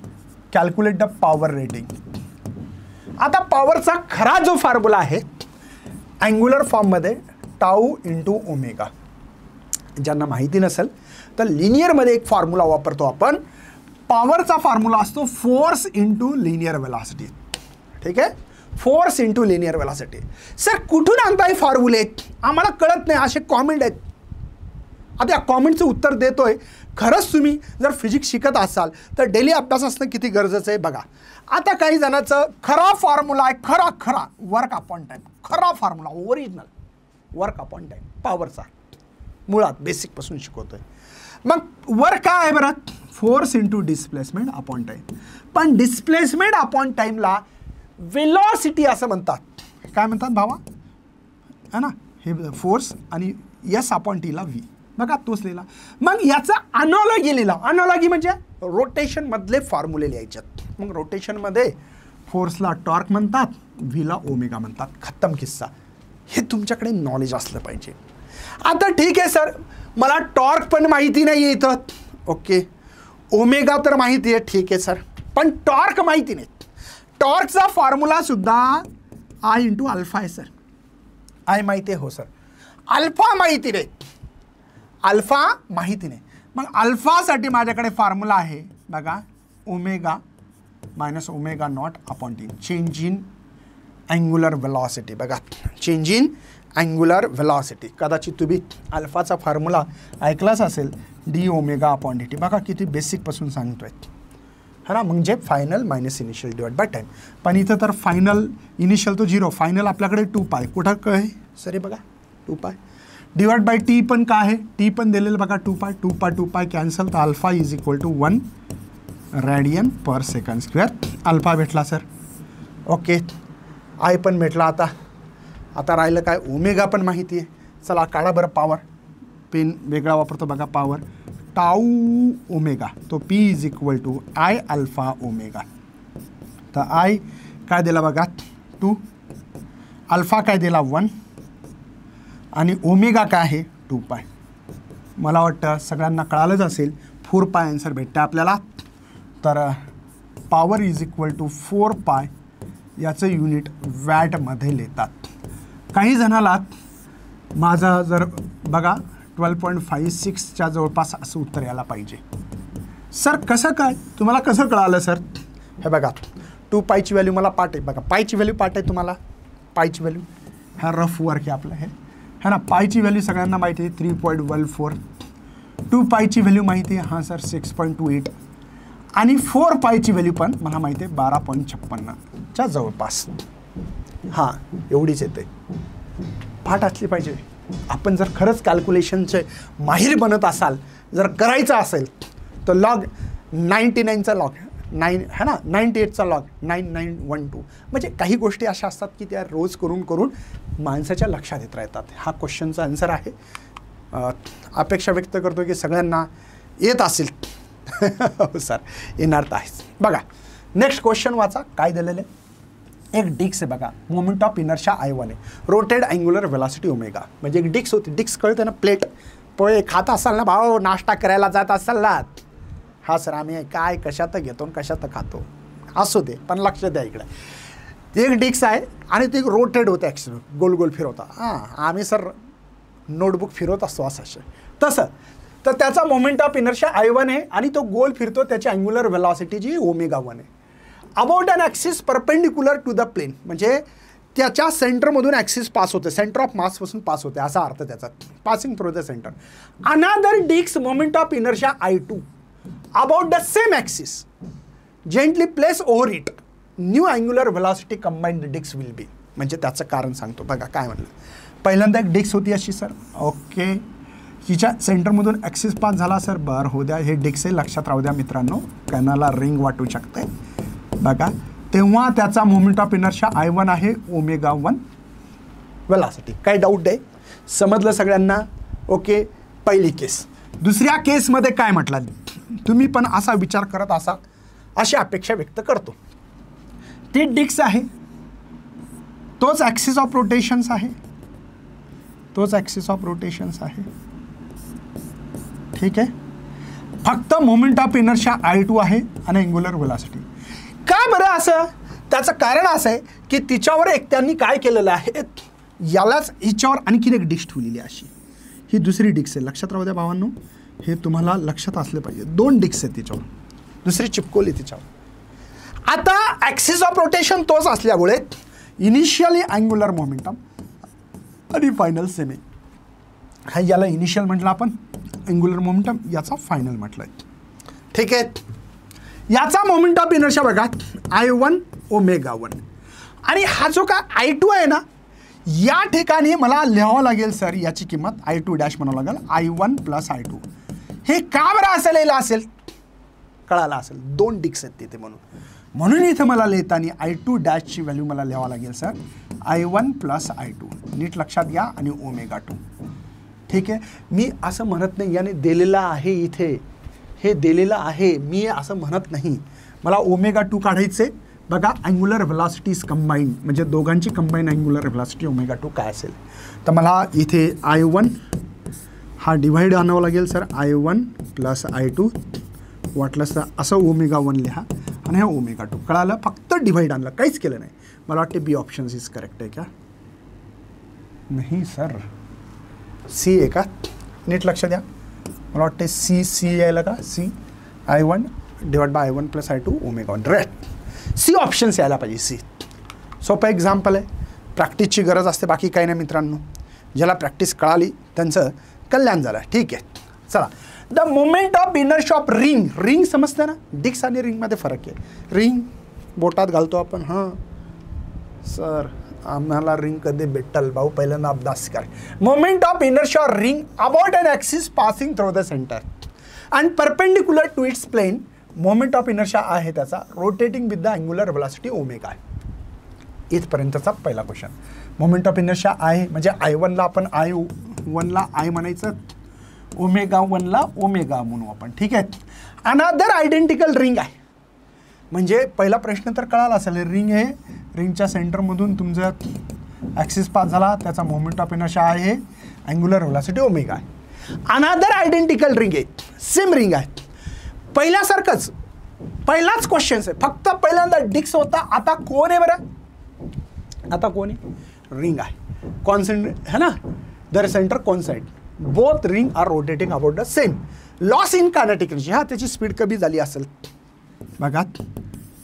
S1: Calculate the power rating. आता पॉवरचा खरा जो फॉर्म्युला आहे अँग्युलर फॉर्ममध्ये टाऊ इंटू ओमेगा. ज्यांना माहिती नसेल तर लिनियरमध्ये एक फॉर्म्युला वापरतो आपण. पॉवरचा फॉर्म्युला असतो फोर्स इंटू लिनियर वेलॉसिटी. ठीक आहे, force into linear velocity. Sir कुठून आणताय फॉर्म्युले? आम्हाला कळत नाही, असे कॉमेंट आहेत. आता या कॉमेंटचं उत्तर देतोय. खरंच तुम्ही जर फिजिक्स शिकत असाल तर डेली अभ्यास असणं किती गरजेचं आहे बघा. आता काही जणांचं खरा फॉर्म्युला आहे, खरा वर्क अपॉन टाईम. खरा formula original work upon time पॉवरचा, मुळात बेसिकपासून शिकवतोय. मग वर्क काय आहे बरं? Force into displacement upon time. पण डिस्प्लेसमेंट अपॉन टाईमला वेलॉसिटी असं म्हणतात. काय म्हणतात भावा? है ना, हे फोर्स आणि एस अपॉन टीला व्ही. बघा तोच लिहिला. मग याचा अनॉलॉगी लिहिला. अनॉलॉगी म्हणजे रोटेशनमधले फॉर्म्युले लिहायच्यात. मग रोटेशनमध्ये फोर्सला टॉर्क म्हणतात, व्हीला ओमेगा म्हणतात. खत्म किस्सा. हे तुमच्याकडे नॉलेज असलं पाहिजे. आता ठीक आहे सर, मला टॉर्क पण माहिती नाही आहे इथं. ओके, ओमेगा तर माहिती आहे, ठीक आहे सर, पण टॉर्क माहिती नाही. टॉर्कचा फॉर्म्युला सुद्धा आय इंटू अल्फा आहे सर. आय माहिती आहे, हो सर. अल्फा माहिती नाही. अल्फा माहिती नाही. मग अल्फासाठी माझ्याकडे फॉर्म्युला आहे बघा, omega minus omega naught upon T, change in angular velocity. बघा, चेंज इन अँग्युलर व्हेलॉसिटी. कदाचित तुम्ही अल्फाचा फॉर्म्युला ऐकलाच असेल, D omega upon D T. बघा किती बेसिकपासून सांगतोय है ना, म्हणजे final minus initial divide by time. पण इथं तर फायनल इनिशियल तो 0, फायनल आपल्याकडे 2π. कुठं काय आहे सर, बघा 2π डिवाइड बाय टी पण काय आहे, टी पण दिलेलं बघा 2π कॅन्सल, तर alpha is equal to 1 radian per second square. Alpha भेटला सर. ओके, आय पण भेटला. आता राहिलं काय, ओमेगा पण माहिती आहे. चला काढा बरं पॉवर, पेन वेगळा वापरतो बघा, पॉवर टाऊ ओमेगा, तो P is equal to I alpha omega. तर आय काय दिला बघा 2, अल्फा काय दिला 1 आणि ओमेगा काय आहे 2π. मला वाटतं सगळ्यांना कळालंच असेल, 4π आन्सर भेटतं आपल्याला. तर पॉवर इज इक्वल टू 4π, याचं युनिट वॅटमध्ये लिहितात. काही जणाला माझा जर बघा 12.56च्या जवळपास असं उत्तर यायला पाहिजे. सर कसं काय, तुम्हाला कसं कळालं सर? हे बघा 2πची व्हॅल्यू मला पाठ आहे बघा, पायची व्हॅल्यू पाठ आहे तुम्हाला, पायची व्हॅल्यू हा रफ वर्क आहे आपलं हे है ना. पायची व्हॅल्यू सगळ्यांना माहिती आहे 3.14, 2πची व्हॅल्यू माहिती आहे हां सर 6.28 आणि 4πची व्हॅल्यू पण मला माहिती आहे 12.56च्या जवळपास. हां एवढीच येते, पाठ असली पाहिजे. आपण जर खरंच कॅल्क्युलेशनचे माहिर बनत असाल, जर करायचं असेल तर लॉग 99चा लॉग 9 है ना, 98चा लॉग 9912, म्हणजे काही गोष्टी अशा असतात की त्या रोज करून करून माणसाच्या लक्षात येत राहतात. हा क्वेश्चनचा आन्सर आहे. अपेक्षा व्यक्त करतो की सगळ्यांना येत असेल. हो सर, येणार तर आहेच. बघा नेक्स्ट क्वेश्चन वाचा, काय दिलेलं आहे. एक डिक्स आहे बघा, मोमेंट ऑफ इनर्शिया I1 आहे, रोटेड अँग्युलर व्हेलॉसिटी ओमेगा. म्हणजे एक डिक्स होती, डिक्स कळते ना, प्लेट पोहे खात असाल ना भाऊ, नाश्ता करायला जात असाल ना. हा सर आम्ही काय कशात घेतो कशात खातो, असू दे पण लक्ष द्या इकडे. एक डिक्स आहे आणि ते रोटेड होतं, ॲक्च्युअली गोल गोल फिरवता. हां आम्ही सर नोटबुक फिरवत असतो असं तसं. तर त्याचा मोमेंट ऑफ इनर्शिया I1 आहे आणि तो गोल फिरतो, त्याची अँग्युलर व्हेलॉसिटी जी ओमेगा 1 आहे. About an axis perpendicular to the plane, म्हणजे त्याच्या सेंटरमधून ॲक्सिस पास होते, सेंटर ऑफ मासपासून पास होते असा अर्थ त्याचा, passing through the centre. Another डिक्स moment of inertia I2 about the same axis gently place over it, new angular velocity combined डिक्स विल बी. म्हणजे त्याचं कारण सांगतो बघा काय म्हणलं. पहिल्यांदा एक डिक्स होती अशी सर, ओके, हिच्या सेंटरमधून ॲक्सिस पास झाला सर, बरं हो द्या, हे डिक्स आहे, लक्षात राहू द्या मित्रांनो, कॅनाला रिंग वाटू शकते बघा. तेव्हा त्याचा मोमेंट ऑफ इनर्शिया I1 आहे ओमेगा 1 व्हेलॉसिटी. काय डाऊट आहे, समजलं सगळ्यांना? ओके, पहिली केस. दुसऱ्या केसमध्ये काय म्हटलं, तुम्ही पण असा विचार करत असा, अशी अपेक्षा व्यक्त करतो. ती डिक्स आहे, तोच ॲक्सिस ऑफ रोटेशन्स आहे, तोच ॲक्सिस ऑफ रोटेशन्स आहे, ठीक आहे. फक्त मोमेंट ऑफ इनर्शिया I2 आहे आणि अँग्युलर व्हेलॉसिटी. का बरं असं? त्याचं कारण असं आहे की तिच्यावर एक त्यांनी काय केलेलं आहे, यालाच हिच्यावर आणखीन एक डिक्स ठेवलेली अशी, ही दुसरी डिक्स आहे, लक्षात राहू द्या भावांनो, हे तुम्हाला लक्षात असले पाहिजे. 2 डिक्स आहेत तिच्यावर, दुसरी चिपकोली तिच्यावर. आता ॲक्सिस ऑफ रोटेशन तोच असल्यामुळे इनिशियली अँग्युलर मोमेंटम आणि फायनल सेम आहे. हा याला इनिशियल म्हटलं आपण, अँग्युलर मोमेंटम याचा फायनल म्हटलं आहे, ठीक आहे. याचा मोमेंट ऑफ इनर्शिया बघा I1 ओमेगा 1 आणि हा जो का I2 आहे ना, या ठिकाणी मला लिहावं लागेल सर, याची किंमत I2 डॅश म्हणावं लागेल, I1 प्लस I2. हे का बरं असं लिहिलं असेल, कळालं असेल, 2 डिक्स आहेत तिथे म्हणून इथं मला लिहिताना I2 डॅशची व्हॅल्यू मला लिहावं लागेल सर I1 प्लस I2, नीट लक्षात घ्या, आणि ओमेगा 2, ठीक आहे. मी असं म्हणत नाही याने दिलेलं आहे इथे, हे दिलेलं आहे, मी असं म्हणत नाही. मला ओमेगा 2 काढायचे बघा, अँग्युलर व्हेलॉसिटीज कंबाईंड, म्हणजे दोघांची कंबाईंड अँग्युलर व्हेलॉसिटी ओमेगा 2 काय असेल. तर मला इथे I1 हा डिवाइड आणावं लागेल सर, I1 प्लस I2, वाटलंच तर असं ओमेगा 1 लिहा आणि हे ओमेगा 2, कळालं. फक्त डिवाइड आणलं, काहीच केलं नाही. मला वाटते बी ऑप्शन इज करेक्ट आहे का, नाही सर सी आहे का, नीट लक्ष द्या. मला वाटते सी यायला का C I1 divide by I1 plus I2 omega 1 right. C options यायला पाहिजे. सी सोपं एक्झाम्पल आहे. प्रॅक्टिसची गरज असते, बाकी काही नाही मित्रांनो. ज्याला प्रॅक्टिस कळाली त्यांचं कल्याण झालं. ठीक आहे चला. The moment of inertia of ring. Ring समजतं ना, डिस्क आणि रिंगमध्ये फरक आहे. रिंग बोटात घालतो आपण. हां सर आम्हाला रिंग कधी भेटल भाऊ, पहिल्यांदा अभ्यास कर. Moment of inertia ring about an axis passing through the centre and perpendicular to its plane. Moment of inertia आहे त्याचा rotating with the angular velocity omega आहे. इथपर्यंतचा पहिला क्वेश्चन. मोमेंट ऑफ इनर्शिया आहे म्हणजे I1ला आपण I1ला I म्हणायचं, ओमेगा 1ला ओमेगा म्हणू आपण. ठीक आहे. अनदर आयडेंटिकल रिंग आहे म्हणजे पहिला प्रश्न तर कळाला असेल. रिंग आहे, रिंगच्या सेंटरमधून तुमचा ॲक्सिस पास झाला, त्याचा मोमेंट ऑफ इनर्शिया आहे, अँग्युलर व्हेलॉसिटी ओमेगा आहे. अनदर आयडेंटिकल रिंग आहे, सेम रिंग आहे, पहिल्यासारखंच. पहिलाच क्वेश्चन आहे, फक्त पहिल्यांदा डिस्क होता, आता कोण आहे बरं? आता कोण आहे? रिंग आहे. कॉन्सेंट्रेट है ना, दर centre concentric. Both ring are rotating about the same. Loss in kinetic energy. हा त्याची स्पीड कमी झाली असेल बघा.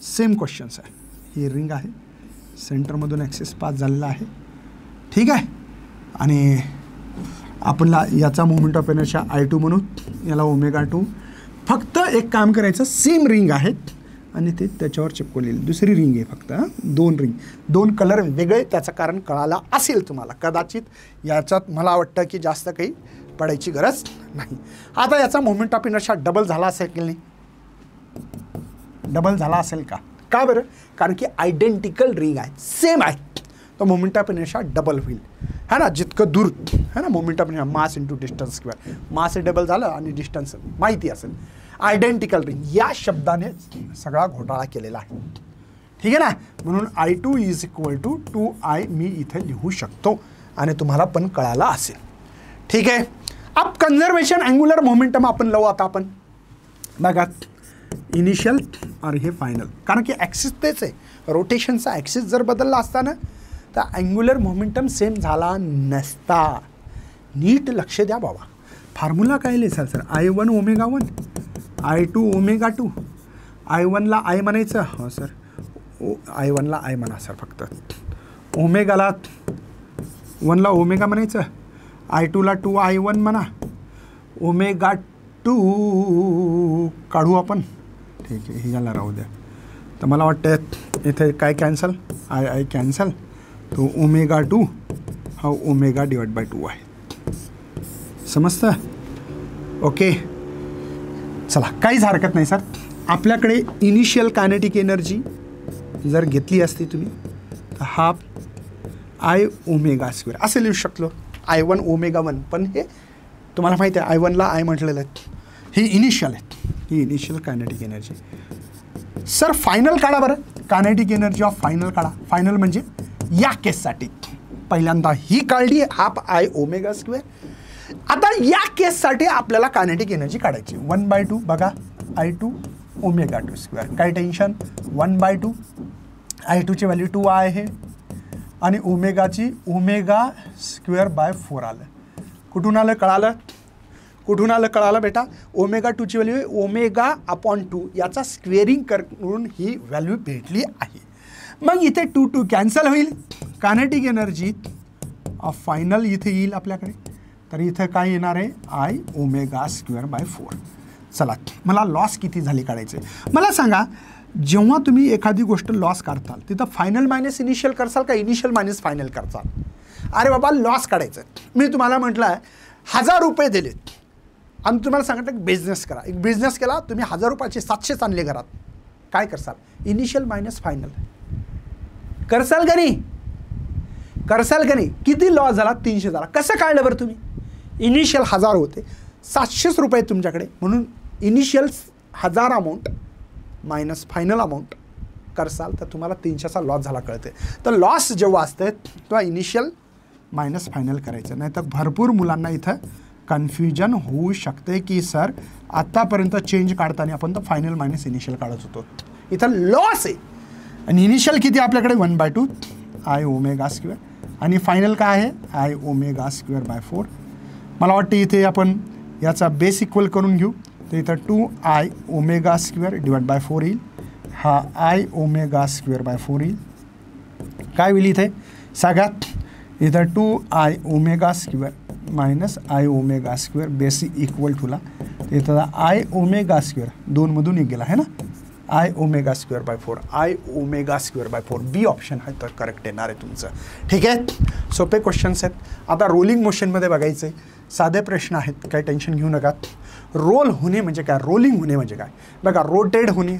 S1: सेम क्वेश्चन्स आहे. ही रिंग आहे, सेंटरमधून ॲक्सिस पास झालेला आहे. ठीक आहे. आणि आपणला याचा मोमेंट ऑफ इनर्शिया I2 म्हणू, याला ओमेगा 2. फक्त एक काम करायचं, सेम रिंग आहेत आणि ते त्याच्यावर चिपकवलेली दुसरी रिंग आहे. फक्त दोन रिंग, दोन कलर वेगळे. त्याचं कारण कळालं असेल तुम्हाला कदाचित. याच्यात मला वाटतं की जास्त काही पडायची गरज नाही. आता याचा मोमेंट ऑफ इनर्शिया डबल झाला असेल की नाही? डबल झाला असेल का? का बरं? कारण की आयडेंटिकल रिंग आहे, सेम आहे. तो मोमेंट ऑफ इनर्शिया डबल होईल है ना. जितकं दूर है ना, moment of inertia mass into distance square. Mass double झालं आणि डिस्टन्स माहिती असेल. आयडेंटिकल रिंग या शब्दाने सगळा घोटाळा केलेला आहे. ठीक आहे ना. म्हणून I2 is equal to 2I मी इथे लिहू शकतो आणि तुम्हाला पण कळालं असेल. ठीक आहे. अब कन्झर्वेशन अँग्युलर मोमेंटम आपण लावू. आता आपण बघा इनिशियल और हे फायनल, कारण की ॲक्सिस तेच आहे. रोटेशनचा ॲक्सिस जर बदलला असता ना तर अँग्युलर मोमेंटम सेम झाला नसता. नीट लक्ष द्या बाबा. फॉर्म्युला काय लिहिसाल sir? I1 omega 1, I2 omega 2. I1ला I म्हणायचं. हो सर, I1ला I म्हणा सर. फक्त ओमेगाला 1ला ओमेगा म्हणायचं, I2ला 2I1 म्हणा, ओमेगा 2 काढू आपण. ठीक आहे, ह्याला राहू द्या. तर मला वाटतं इथे काय कॅन्सल, I कॅन्सल. तो ओमेगा 2 हा ओमेगा डिवाइड बाय 2 आहे. समजतं? ओके चला, काहीच हरकत नाही सर. आपल्याकडे इनिशियल कायनेटिक एनर्जी जर घेतली असती तुम्ही तर हाफ I ओमेगा स्क्वेअर असं लिहू शकलो. I1 omega 1. पण हे तुम्हाला माहिती आहे I1ला I म्हटलेलं आहे. ही इनिशियल आहे, ही initial kinetic energy. Sir final काढा बरं. कायनेटिक एनर्जी ऑफ फायनल काढा. फायनल म्हणजे या केससाठी पहिल्यांदा ही काढली हाफ I ओमेगा स्क्वेअर. आता या केससाठी आपल्याला कायनेटिक एनर्जी काढायची 1/2 बघा I2 ओमेगा 2 स्क्वेअर. काय टेन्शन. 1/2 I2ची व्हॅल्यू 2 आहे आणि ओमेगाची ओमेगा स्क्वेअर बाय 4 आलं. कुठून आलं कळालं? कुठून आलं कळालं बेटा? ओमेगा 2ची व्हॅल्यू ओमेगा अपॉन 2 याचा स्क्वेअरिंग करून ही व्हॅल्यू भेटली आहे. मग इथे 2 कॅन्सल होईल. कायनेटिक एनर्जी ऑफ फायनल इथे येईल आपल्याकडे. तर इथं काय येणार आहे? I omega square by 4. चला, मला लॉस किती झाली काढायचे. मला सांगा, जेव्हा तुम्ही एखादी गोष्ट लॉस काढताल तिथं फायनल मायनस इनिशियल करसाल का इनिशियल मायनस फायनल करसाल? अरे बाबा लॉस काढायचं. मी तुम्हाला म्हटलं आहे 1000 रुपये दिलेत आणि तुम्हाला सांगितलं एक बिझनेस करा. एक बिझनेस केला तुम्ही, 1000 रुपयाचे 700 आणले घरात. काय करसाल? इनिशियल मायनस फायनल करसाल का नाही? करसाल का नाही? किती लॉस झाला? 300 झाला. कसं काढलं बरं तुम्ही? इनिशियल 1000 होते, 700 रुपये तुमच्याकडे, म्हणून initial 1000 amount minus final amount करसाल तर तुम्हाला 300चा लॉस झाला कळते. तर लॉस जेव्हा असते तेव्हा इनिशियल मायनस फायनल करायचं. नाही तर भरपूर मुलांना इथं कन्फ्युजन होऊ शकते की सर आत्तापर्यंत चेंज काढताना आपण तर फायनल मायनस इनिशियल काढत होतो. इथं लॉस आहे आणि इनिशियल किती आपल्याकडे 1/2 I ओमेगा स्क्वेअर आणि फायनल काय आहे I ओमेगा स्क्वेअर बाय 4. मला वाटतं इथे आपण याचा बेस इक्वल करून घेऊ. तर इथं 2i omega square divide by 4 येईल. हा i ओमेगा स्क्वेअर बाय 4 येईल. काय होईल इथे सगळ्यात इथं 2i omega square minus i omega square base equal टूला इथं i ओमेगा स्क्वेअर 2मधून 1 गेला आहे ना. i omega square by 4 i omega square by 4 B option आहे तर करेक्ट येणार आहे तुमचं. ठीक आहे, सोपे क्वेश्चन्स आहेत. आता रोलिंग मोशनमध्ये बघायचं आहे. साधे प्रश्न आहेत, काही टेन्शन घेऊ नका. रोल होणे म्हणजे काय, रोलिंग होणे म्हणजे काय बघा. रोटेड होणे,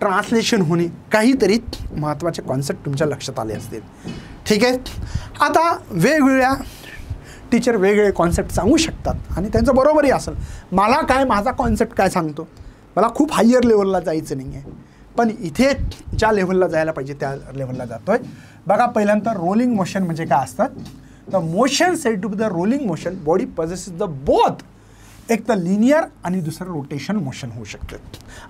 S1: ट्रान्सलेशन होणे, काहीतरी महत्त्वाचे कॉन्सेप्ट तुमच्या लक्षात आले असतील. ठीक आहे, आता वेगवेगळ्या टीचर वेगवेगळे कॉन्सेप्ट सांगू शकतात आणि त्यांचं बरोबरही असेल. मला काय, माझा कॉन्सेप्ट काय सांगतो, मला खूप हायर लेवलला जायचं नाही आहे, पण इथे ज्या लेवलला जायला पाहिजे त्या लेवलला जातो आहे. बघा पहिल्यांदा रोलिंग मोशन म्हणजे काय असतात. The motion set to the rolling motion body possesses the both, एक तर लिनियर आणि दुसरं रोटेशन मोशन होऊ शकतं.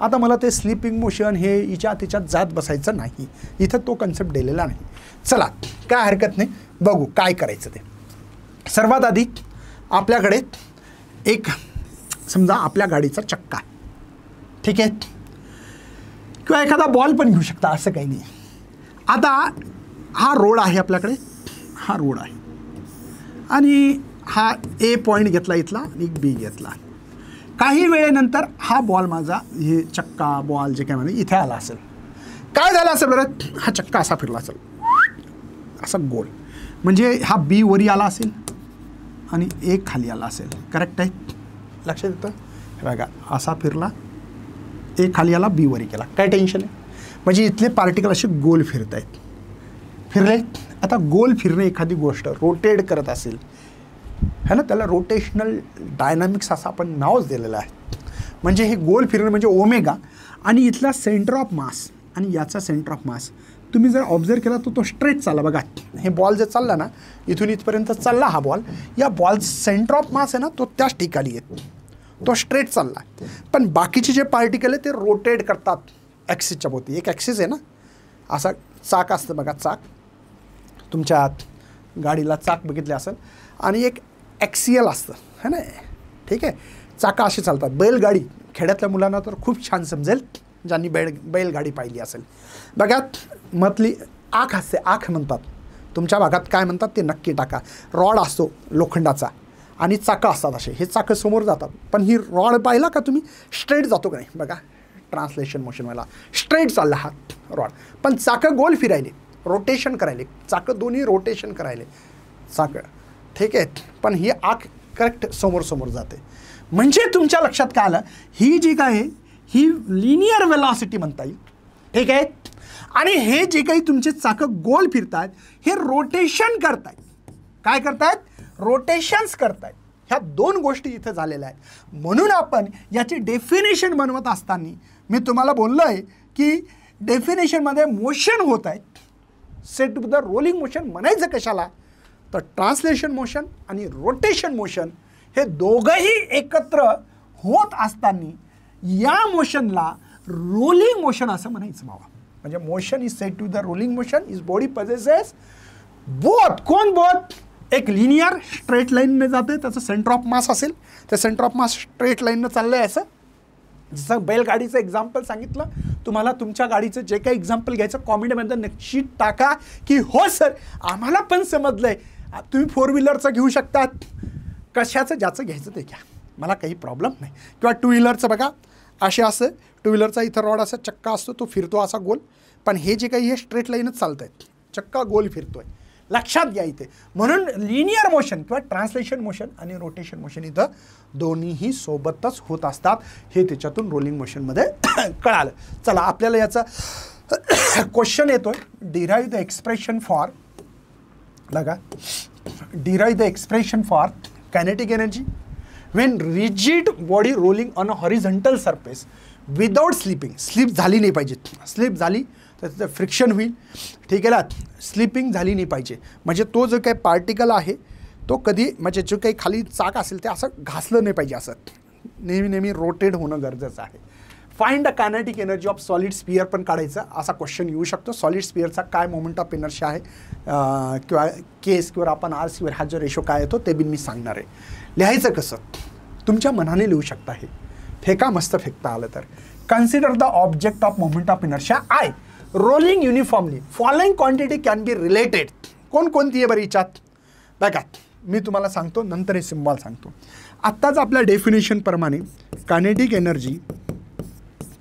S1: आता मला ते स्लीपिंग मोशन हे हिच्या तिच्यात जात बसायचं नाही, इथं तो कन्सेप्ट दिलेला नाही. चला काय हरकत नाही, बघू काय करायचं ते. सर्वात आधी आपल्याकडे एक समजा आपल्या गाडीचा चक्का, ठीक आहे, किंवा एखादा बॉल पण घेऊ शकता, असं काही नाही. आता हा रोड आहे आपल्याकडे, हा रोड आहे आणि हा ए पॉईंट घेतला इथला आणि बी घेतला. काही वेळेनंतर हा बॉल माझा, हे चक्का बॉल जे काय म्हणजे इथे आला असेल. काय झालं असेल बरं, हा चक्का असा फिरला असेल, असा गोल, म्हणजे हा बी वरी आला असेल आणि ए खाली आला असेल. करेक्ट आहे, लक्षात येतं. बघा असा फिरला, ए खाली आला, बी वरी केला, काय टेन्शन आहे. म्हणजे इथले पार्टिकल असे गोल फिरत आहेत. फिरले, आता गोल फिरणे एखादी गोष्ट रोटेट करत असेल है ना, त्याला रोटेशनल डायनामिक्स असं आपण नावच दिलेलं आहे. म्हणजे हे गोल फिरणं म्हणजे ओमेगा, आणि इथला सेंटर ऑफ मास आणि याचा सेंटर ऑफ मास तुम्ही जर ऑब्झर्व केला तर तो स्ट्रेट चालला. बघा हे बॉल जर चालला ना, इथून इथपर्यंत चालला हा बॉल, या बॉल सेंटर ऑफ मास आहे ना तो त्याच ठिकाणी आहे, तो स्ट्रेट चालला. पण बाकीचे जे पार्टिकल आहे ते रोटेट करतात ॲक्सिसच्या भोवती. एक ॲक्सिस आहे ना, असा चाक असतं बघा, चाक तुमच्या गाडीला चाक बघितले असेल, आणि एक ॲक्सियल असतं है ना, ठीक आहे. चाका अशी चालतात. बैलगाडी खेड्यातल्या मुलांना तर खूप छान समजेल ज्यांनी बैलगाडी पाहिली असेल. बघा मधली आख असते, आख म्हणतात तुमच्या भागात, काय म्हणतात ते नक्की टाका. रॉड असतो लोखंडाचा आणि चाकं असतात असे, हे चाकं समोर जातात. पण ही रॉड पाहिला का तुम्ही, स्ट्रेट जातो का नाही. बघा ट्रान्सलेशन मोशनवाला स्ट्रेट चालला हा रॉड, पण चाकं गोल फिरायले, रोटेशन करायले, चाकं दोन्ही रोटेशन करायले चाकं, ठीक आहे. पण ही आख करेक्ट समोर समोर जाते. म्हणजे तुमच्या लक्षात काय आलं, ही जी काय आहे ही लिनियर वेलॉसिटी म्हणता येईल, ठीक आहे. आणि हे जे काही तुमचे चाकं गोल फिरतात हे रोटेशन करतायत. काय करतायत, रोटेशन्स करतायत. ह्या दोन गोष्टी इथं झालेल्या आहेत. म्हणून आपण याची डेफिनेशन बनवत असताना मी तुम्हाला बोललो आहे की डेफिनेशनमध्ये मोशन होत आहेत. Set to the rolling motion म्हणायचं कशाला, तर ट्रान्सलेशन मोशन आणि रोटेशन मोशन हे दोघंही एकत्र होत असताना या मोशनला रोलिंग मोशन असं म्हणायचं बाबा. म्हणजे motion is set to the rolling motion is body possesses both. कोण बोथ, एक लिनियर स्ट्रेट लाईनने जाते, त्याचं सेंटर ऑफ मास असेल, त्या सेंटर ऑफ मास स्ट्रेट लाईननं चाललं आहे असं. जसं बैलगाडीचं एक्झाम्पल सांगितलं तुम्हाला, तुमच्या गाडीचं जे काही एक्झाम्पल घ्यायचं कॉमेंटमध्ये नक्की टाका की हो सर आम्हाला पण समजलं आहे. तुम्ही 4 व्हीलरचं घेऊ शकतात, कशाचं ज्याचं घ्यायचं ते घ्या, मला काही प्रॉब्लेम नाही. किंवा 2 व्हीलरचं बघा असे असं, 2 व्हीलरचा इथं रॉड असा चक्का असतो, तो फिरतो असा गोल. पण हे जे काही हे स्ट्रेट लाईनच चालत आहेत, चक्का गोल फिरतोय, लक्षात घ्या इथे. म्हणून लिनियर मोशन किंवा ट्रान्सलेशन मोशन आणि रोटेशन मोशन इथं दोन्हीही सोबतच होत असतात. हे त्याच्यातून रोलिंग मोशनमध्ये कळालं. चला आपल्याला याचा क्वेश्चन येतोय. डिराईव्ह द एक्सप्रेशन फॉर, बघा derive the expression for kinetic energy when rigid body rolling on a horizontal surface without slipping. Slip झाली नाही पाहिजे, स्लिप झाली तर त्याचं फ्रिक्शन होईल, ठीक आहे ना. स्लिपिंग झाली नाही पाहिजे, म्हणजे तो जो काही पार्टिकल आहे तो कधी, म्हणजे जो काही खाली चाक असेल ते असं घासलं नाही पाहिजे, असं नेहमी नेहमी रोटेट होणं गरजेचं आहे. Find the kinetic energy of solid sphere पण काढायचं, असा क्वेश्चन येऊ शकतो. सॉलिड स्पियरचा काय मोमेंट ऑफ इनर्शिया आहे किंवा के स्क्वेअर आपण आर स्क्वेअर हा जो रेशो काय येतो ते बी मी सांगणार आहे. लिहायचं कसं तुमच्या मनाने लिहू शकता. हे फेका मस्त फेकता आलं तर. Consider the object of moment of inertia I rolling uniformly following quantity can be related. कोणकोणती आहे बरं हिच्यात बघा, मी तुम्हाला सांगतो नंतर हे सिम्बॉल सांगतो. आत्ताच आपल्या डेफिनेशन प्रमाणे कायनेटिक एनर्जी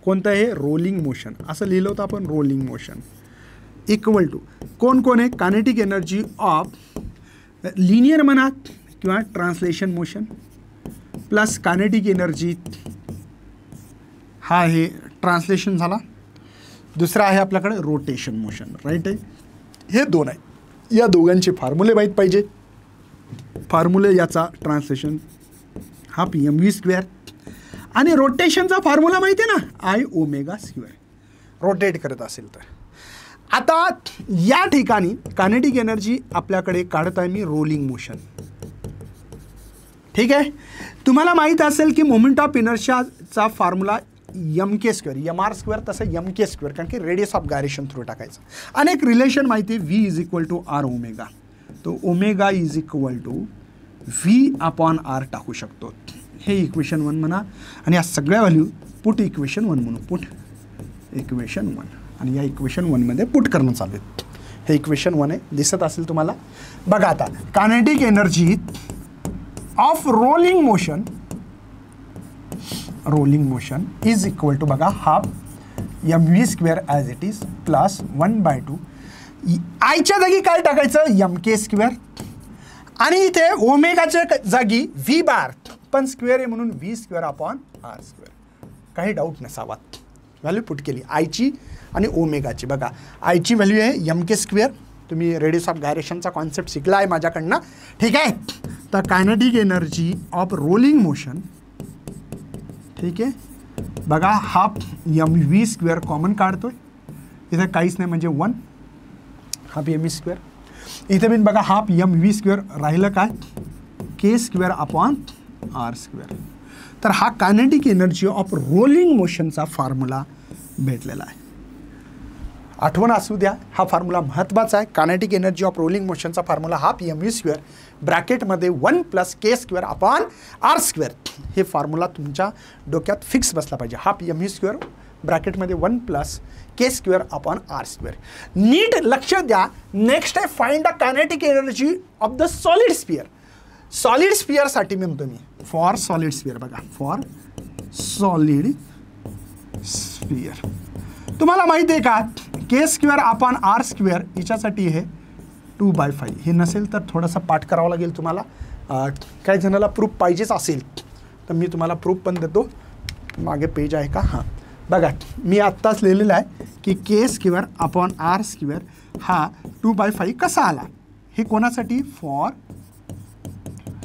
S1: कोणतं आहे, रोलिंग मोशन असं लिहिलं होतं आपण. रोलिंग मोशन इक्वल टू कोण आहे, कायनेटिक एनर्जी ऑफ लिनियर म्हणा किंवा translation motion plus kinetic energy, हा आहे ट्रान्सलेशन झाला. दुसरा आहे आपल्याकडे रोटेशन मोशन, राईट आहे. हे दोन आहे. या दोघांचे फॉर्म्युले माहीत पाहिजे. फॉर्म्युले याचा ट्रान्सलेशन हा PmV स्क्वेअर आणि रोटेशनचा फॉर्म्युला माहिती आहे ना, I ओमेगा स्क्वेअर. रोटेट करत असेल तर. आता या ठिकाणी कायनेटिक एनर्जी आपल्याकडे काढत आहे मी रोलिंग मोशन. ठीक आहे. तुम्हाला माहीत असेल की मोमेंट ऑफ इनर्शियाचा formula MK square, MR square तसं MK स्क्वेअर, कारण की रेडियस ऑफ गायरेशन थ्रू टाकायचं. आणि एक रिलेशन माहिती आहे V is equal to R omega. तो omega is equal to V upon R टाकू शकतो. हे इक्वेशन 1 म्हणा आणि या सगळ्या व्हॅल्यू पुट इक्वेशन 1 म्हणू. पुट इक्वेशन 1 आणि या इक्वेशन 1 मध्ये पुट करणं चालू आहे. हे इक्वेशन 1 आहे, दिसत असेल तुम्हाला. बघा आता kinetic energy of rolling motion is equal to बघा half MV square as it is plus 1/2 आयच्या जागी काय टाकायचं MK स्क्वेअर आणि इथे ओमेगाच्या जागी V बार पण स्क्वेअर आहे म्हणून V square upon R square. काही डाऊट नसावा. व्हॅल्यू पुट केली आयची आणि ओमेगाची. बघा आयची व्हॅल्यू आहे MK स्क्वेअर. तुम्ही रेडियस ऑफ गायरेशनचा कॉन्सेप्ट शिकला आहे माझ्याकडनं, ठीक आहे. तर kinetic energy of rolling motion, ठीक आहे. बघा हाफ MV स्क्वेअर कॉमन काढतोय, इथे काहीच नाही म्हणजे 1 हाफ MV स्क्वेअर. इथे मी बघा हाफ MV स्क्वेअर राहिलं काय, K square upon R square. तर हा कायनेटिक एनर्जी ऑफ रोलिंग मोशनचा फॉर्म्युला भेटलेला आहे. आठवण असू द्या, हा फॉर्म्युला महत्त्वाचा आहे. कायनेटिक एनर्जी ऑफ रोलिंग मोशनचा फॉर्म्युला हाफ MV स्क्वेअर ब्रॅकेटमध्ये 1 plus K square upon R square. हे फॉर्म्युला तुमच्या डोक्यात फिक्स बसला पाहिजे. हाफ MV स्क्वेअर ब्रॅकेटमध्ये 1 plus K square upon R square. नीट लक्ष द्या. नेक्स्ट आहे find the kinetic energy of the solid sphere. Solid स्पियरसाठी म्हणतो मी फॉर सॉलिड स्पियर. बघा फॉर सॉलिड स्पियर तुम्हाला माहिती आहे का, K square upon R square याच्यासाठी हे 2/5. हे नसेल तर थोडासा पाठ करावं लागेल तुम्हाला. काही जणाला प्रूफ पाहिजेच असेल तर मी तुम्हाला प्रूफ पण देतो. मागे पेज आहे का, हां बघा मी आत्ताच लिहिलेलं आहे की K square upon R square हा 2/5 कसा आला. हे कोणासाठी, फॉर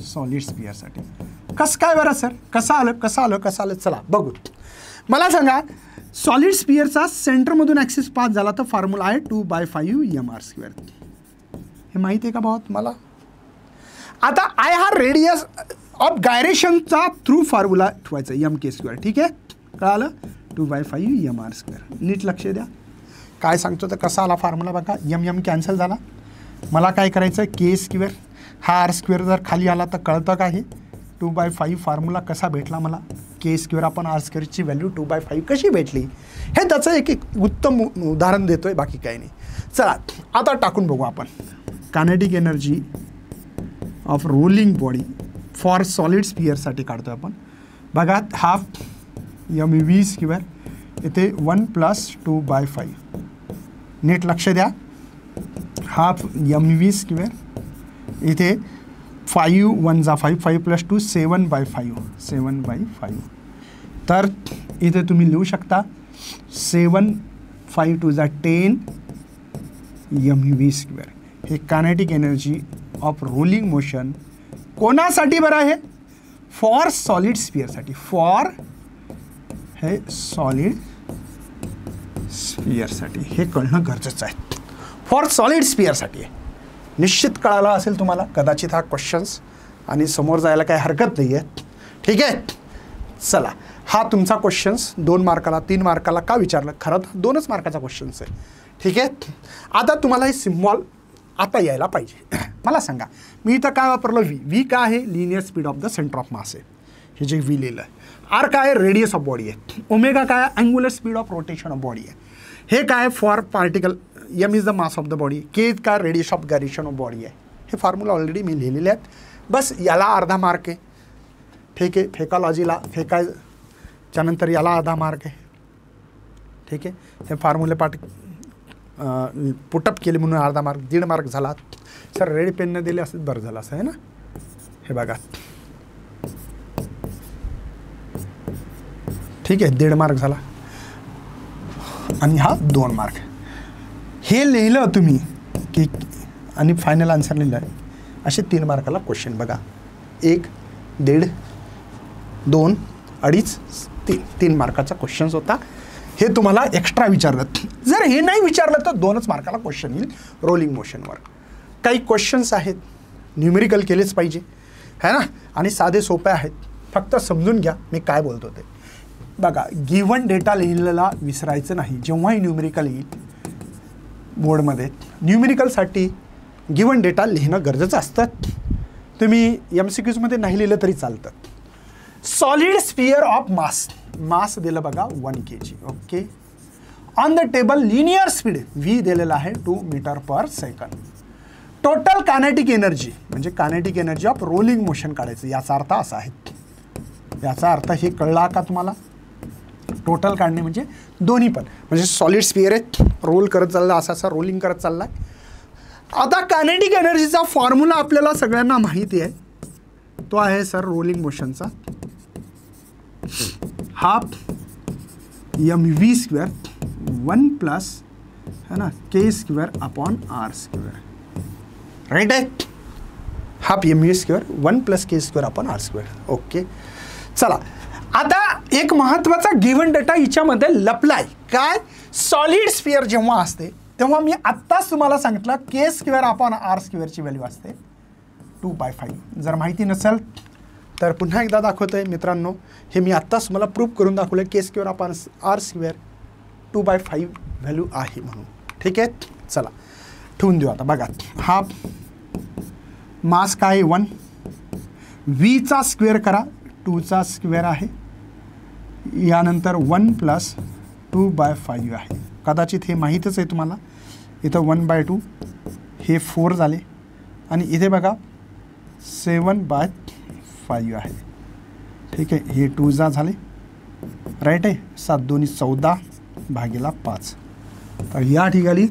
S1: सॉलिड स्पियरसाठी. कसं काय बरं सर, कसं आलं चला बघू. मला सांगा सॉलिड स्पियरचा सेंटरमधून ॲक्सिस पास झाला तर फॉर्म्युला आहे 2/5 MR स्क्वेअर. हे माहिती आहे का भाऊ तुम्हाला. आता आय हा रेडियस ऑफ गायरेशनचा थ्रू फॉर्म्युला ठेवायचा MK स्क्वेअर. ठीक आहे, कळालं. 2/5 MR स्क्वेअर. नीट लक्ष द्या काय सांगतो तर कसा आला फॉर्म्युला. बघा M कॅन्सल झाला. मला काय करायचं, K स्क्वेअर हा R स्क्वेअर जर खाली आला तर कळतं का. हे 2/5 फॉर्म्युला कसा भेटला मला, K स्क्वेअर आपण R स्क्वेअरची व्हॅल्यू 2/5 कशी भेटली, हे त्याचं एक उत्तम उदाहरण देतो आहे, बाकी काही नाही. चला आता टाकून बघू आपण. Kinetic energy of rolling body for solid स्पियरसाठी काढतो आपण. बघा हाफ MV स्क्वेअर इथे 1 प्लस 2/5. नीट लक्ष द्या. हाफ MV स्क्वेअर इथे 5 1 जा 5 5 प्लस 2 7/5. तर इथे तुम्ही लिहू शकता 7 5 2 जा 10 MV स्क्वेअर. हे kinetic energy of rolling motion कोणासाठी बरं आहे, फॉर सॉलिड स्पियरसाठी. फॉर हे सॉलिड स्पियरसाठी हे कळणं गरजेचं आहे. फॉर सॉलिड स्पियरसाठी आहे. निश्चित कळाला असेल तुम्हाला कदाचित हा क्वेश्चन्स आणि समोर जायला काही हरकत नाही आहे. ठीक आहे. चला हा तुमचा क्वेश्चन्स 2 मार्काला 3 मार्काला का विचारलं, खरं तर 2च मार्काचा क्वेश्चन्स आहे. ठीक आहे. आता तुम्हाला हे सिम्बॉल आता यायला पाहिजे. मला सांगा, मी इथं काय वापरलं, व्ही काय आहे, linear speed of the centre of mass आहे, हे जे व्ही लिहिलं आहे. आर काय आहे, रेडियस ऑफ बॉडी आहे. ओमेगा काय आहे, angular speed of rotation of body आहे. हे काय for particle, M is the mass of the body, K काय radius of gyration of body आहे. हे फॉर्म्युला ऑलरेडी मी लिहिलेले आहेत. बस याला अर्धा मार्क आहे. ठीक आहे. फेकॉलॉजीला फेकायच्या नंतर याला अर्धा मार्क आहे. ठीक आहे. हे फॉर्म्युले पुटअप केले म्हणून अर्धा मार्क, 1.5 मार्क झाला. सर रेड पेननं दिले असं बरं झालं असं आहे ना. हे बघा, ठीक आहे, 1.5 मार्क झाला आणि हा 2 मार्क. हे लिहिलं तुम्ही की आणि फायनल आन्सर लिहिलं आहे. असे 3 मार्काला क्वेश्चन बघा. 1, 1.5, 2, 2.5, 3 मार्काचा क्वेश्चन्स होता. हे तुम्हाला एक्स्ट्रा विचारलं. जर हे नाही विचारलं तर 2च मार्काला क्वेश्चन येईल रोलिंग मोशनवर. काही क्वेश्चन्स आहेत, न्यूमेरिकल केलेच पाहिजे है ना, आणि साधे सोपे आहेत. फक्त समजून घ्या मी काय बोलतो ते. बघा, गिव्हन डेटा लिहिलेला विसरायचं नाही. जेव्हाही न्यूमेरिकल येईल बोर्डमध्ये, न्यूमेरिकलसाठी गिव्हन डेटा लिहिणं गरजेचं असतं. तुम्ही MCQमध्ये नाही लिहिलं तरी चालतं. सॉलिड स्फिअर ऑफ मास, मास दिलं बघा 1 kg. Okay. On the table linear speed V दिलेला आहे 2 मीटर पर सेकंड. टोटल कायनेटिक एनर्जी म्हणजे kinetic energy of rolling motion काढायचं. याचा अर्थ असा आहे, याचा अर्थ हे कळला का तुम्हाला. टोटल काढणे म्हणजे दोन्ही पण, म्हणजे सॉलिड स्फिअर आहे, रोल करत चालला, असा रोलिंग करत चालला आहे. आता कायनेटिक एनर्जीचा फॉर्म्युला आपल्याला सगळ्यांना माहिती आहे. तो आहे सर रोलिंग मोशनचा हाफ mv² 1 प्लस है ना k² अपॉन r². राईट आहे. Half mv² 1 plus k² upon r². Okay. चला, आता एक महत्त्वाचा गिव्हन डेटा हिच्यामध्ये लपलाय. काय, सॉलिड स्फिअर जेव्हा असते तेव्हा मी आत्ताच तुम्हाला सांगितलं k² अपॉन r² ची व्हॅल्यू असते 2/5. जर माहिती नसेल तर पुन्हा एकदा दाखवतोय मित्रांनो. हे मी आत्ताच मला प्रूफ करून दाखवलं k² अपॉन r² 2/5 व्हॅल्यू आहे म्हणून. ठीक आहे. चला ठेवून देऊ. आता बघा, हा मास काय 1, व्हीचा स्क्वेअर करा, 2चा स्क्वेअर आहे, यानंतर 1 प्लस 2/5 आहे. कदाचित हे माहीतच आहे तुम्हाला. इथं 1/2 हे 4 झाले आणि इथे बघा 7/5 आहे. ठीक आहे. हे 2 झाले. राईट आहे. 7 2 14 भागीला 5. तर या ठिकाणी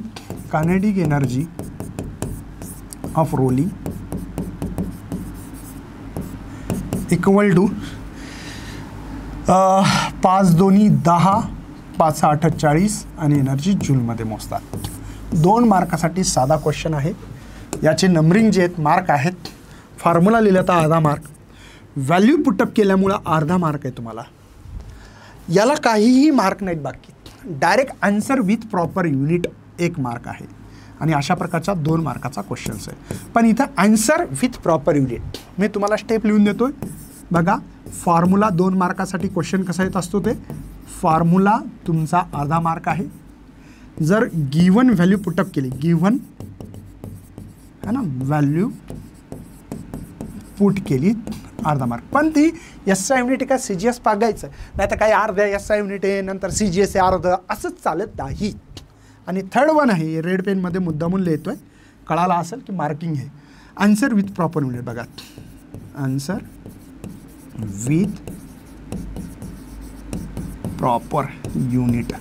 S1: kinetic energy of rolling equal to 5 2 10, 5 8 40 आणि एनर्जी जूलमध्ये मोजतात. 2 मार्कासाठी साधा क्वेश्चन आहे. याचे नंबरिंग जे आहेत मार्क आहेत. फॉर्म्युला लिहिला तर अर्धा मार्क, व्हॅल्यू पुटअप केल्यामुळं अर्धा मार्क आहे तुम्हाला. याला काहीही मार्क नाहीत बाकी. Direct answer with proper unit 1 mark आहे आणि अशा प्रकारचा 2 मार्काचा क्वेश्चन्स आहे. पण इथं आन्सर विथ प्रॉपर युनिट मी तुम्हाला स्टेप लिहून देतोय. बघा, फॉर्म्युला 2 मार्कासाठी क्वेश्चन कसा येत असतो ते. फॉर्म्युला तुमचा अर्धा मार्क आहे. जर गिव्हन व्हॅल्यू पुटअप केली, गिव्हन है ना व्हॅल्यू पुट केली अर्धा मार्क. पण ती SI युनिट का CGS पागायचं नाही तर काही अर्ध्या SI युनिट आहे नंतर CGS आहे अर्ध, असंच चालत नाही. आणि थर्ड वन आहे, रेड पेनमध्ये मुद्दामून लिहितोय, कळाला असेल की मार्किंग आहे. Answer with proper unit. बघा, आन्सर विथ प्रॉपर युनिट,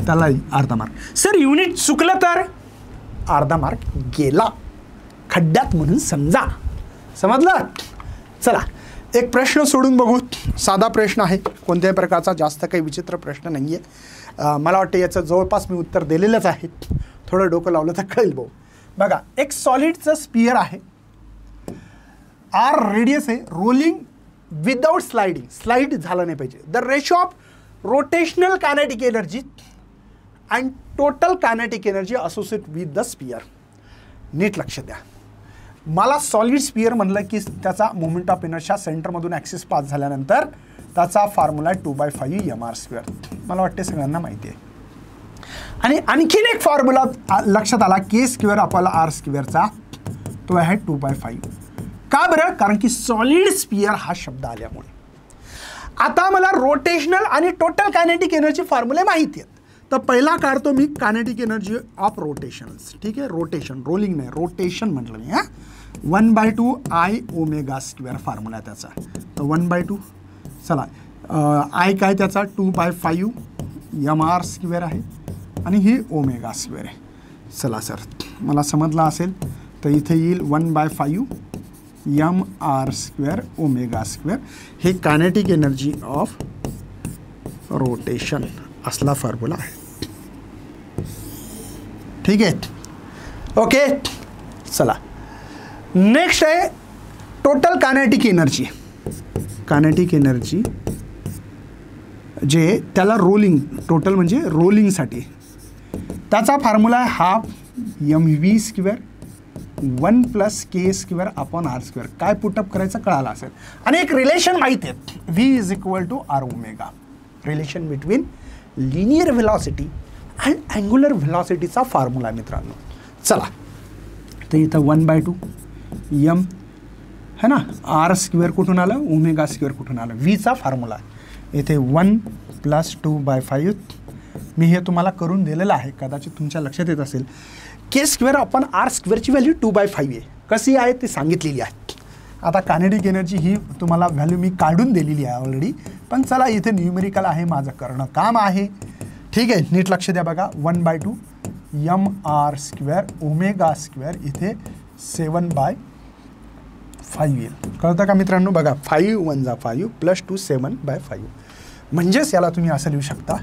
S1: त्याला अर्धा मार्क. सर युनिट चुकलं तर अर्धा मार्क गेला खड्ड्यात म्हणून समजा. समजलं. चला एक प्रश्न सोडून बघू. साधा प्रश्न आहे, कोणत्याही प्रकारचा जास्त काही विचित्र प्रश्न नाही आहे. मला वाटतं याचं जवळपास मी उत्तर दिलेलंच आहे. थोडं डोकं लावलं तर कळेल भाऊ. बघा, एक सॉलिडचं स्पियर आहे, आर रेडियस आहे, रोलिंग विदाउट स्लाइडिंग, स्लाइड झालं नाही पाहिजे. The ratio of rotational kinetic energy and total kinetic energy associate with the sphere. नीट लक्ष द्या. मला सॉलिड स्पियर म्हणलं की त्याचा मोमेंट ऑफ इनर्शिया सेंटरमधून ॲक्सिस पास झाल्यानंतर त्याचा फॉर्म्युला 2/5 mr². मला वाटते सगळ्यांना माहिती आहे. आणि आणखीन एक फॉर्म्युला लक्षात आला k² आपल्याला r²चा, तो आहे 2/5. का बरं? कारण की सॉलिड स्पियर हा शब्द आल्यामुळे. आता मला रोटेशनल आणि टोटल कायनेटिक एनर्जी फॉर्म्युले माहिती आहेत. तर पहिला काढतो मी कायनेटिक एनर्जी ऑफ रोटेशन्स. ठीक आहे, रोटेशन, रोलिंग नाही, रोटेशन म्हटलं मी. 1/2 I⍵² फॉर्म्युला त्याचा. तर 1/2, चला I काय त्याचा 2/5 mr² आहे आणि ही ω² आहे. चला सर, मला समजलं असेल तर इथे येईल 1/5 mr² ω². हे कायनेटिक एनर्जी ऑफ रोटेशन असला फॉर्म्युला आहे. ठीक आहे, ओके. चला नेक्स्ट आहे total kinetic energy. Kinetic energy जे त्याला रोलिंग, टोटल म्हणजे रोलिंगसाठी, त्याचा फॉर्म्युला आहे ½ mv², 1 + k² अपॉन r². काय पुटअप करायचं कळालं असेल. आणि एक रिलेशन माहिती आहे, v = r⍵. Relation between linear velocity and angular व्हेलॉसिटीचा फॉर्म्युला मित्रांनो. चला, तर इथं 1/2 m है ना, r² कुठून आलं, ω² कुठून आलं, vचा फॉर्म्युला इथे 1 + 2/5. मी हे तुम्हाला करून दिलेलं आहे, कदाचित तुमच्या लक्षात येत असेल. k² अपॉन r² ची व्हॅल्यू 2/5 आहे. कशी आहे ती सांगितलेली आहे. आता कायनेटिक एनर्जी ही तुम्हाला व्हॅल्यू मी काढून दिलेली आहे ऑलरेडी, पण चला इथे न्यूमेरिकल आहे, माझं करणं काम आहे. ठीक आहे, नीट लक्ष द्या बघा. 1/2 mr² ω² इथे 7/5 येईल. कळतं का मित्रांनो? बघा 5 × 1 = 5 + 2 7/5. म्हणजेच याला तुम्ही असं लिहू शकता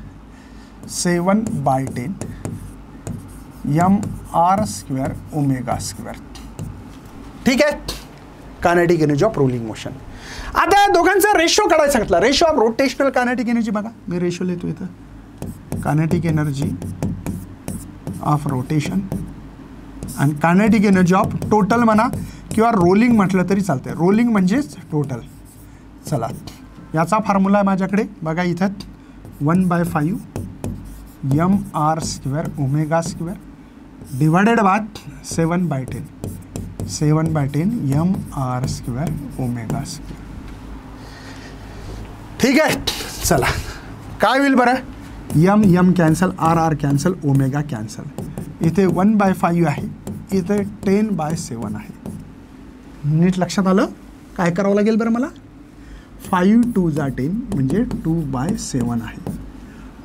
S1: 7/10 mr² ω². ठीक आहे, kinetic energy of rolling motion. आता या दोघांचा रेशो काढायला सांगितला. Ratio of rotational kinetic energy बघा, मी रेशो लिहितो इथं. कायनेटिक एनर्जी ऑफ रोटेशन आणि कायनेटिक एनर्जी ऑफ टोटल म्हणा किंवा रोलिंग म्हटलं तरी चालतंय. रोलिंग म्हणजेच टोटल. चला, याचा फॉर्म्युला आहे माझ्याकडे बघा इथं 1/5 mr² ω² डिवायडेड बाय 7/10 mr² ω². ठीक आहे, चला काय होईल बरं, m cancel, r cancel, ω cancel. इथे 1/5 आहे, इथे 10/7 आहे. नीट लक्षात आलं? काय करावं लागेल बरं मला? 5 × 2 = 10 म्हणजे 2/7 आहे.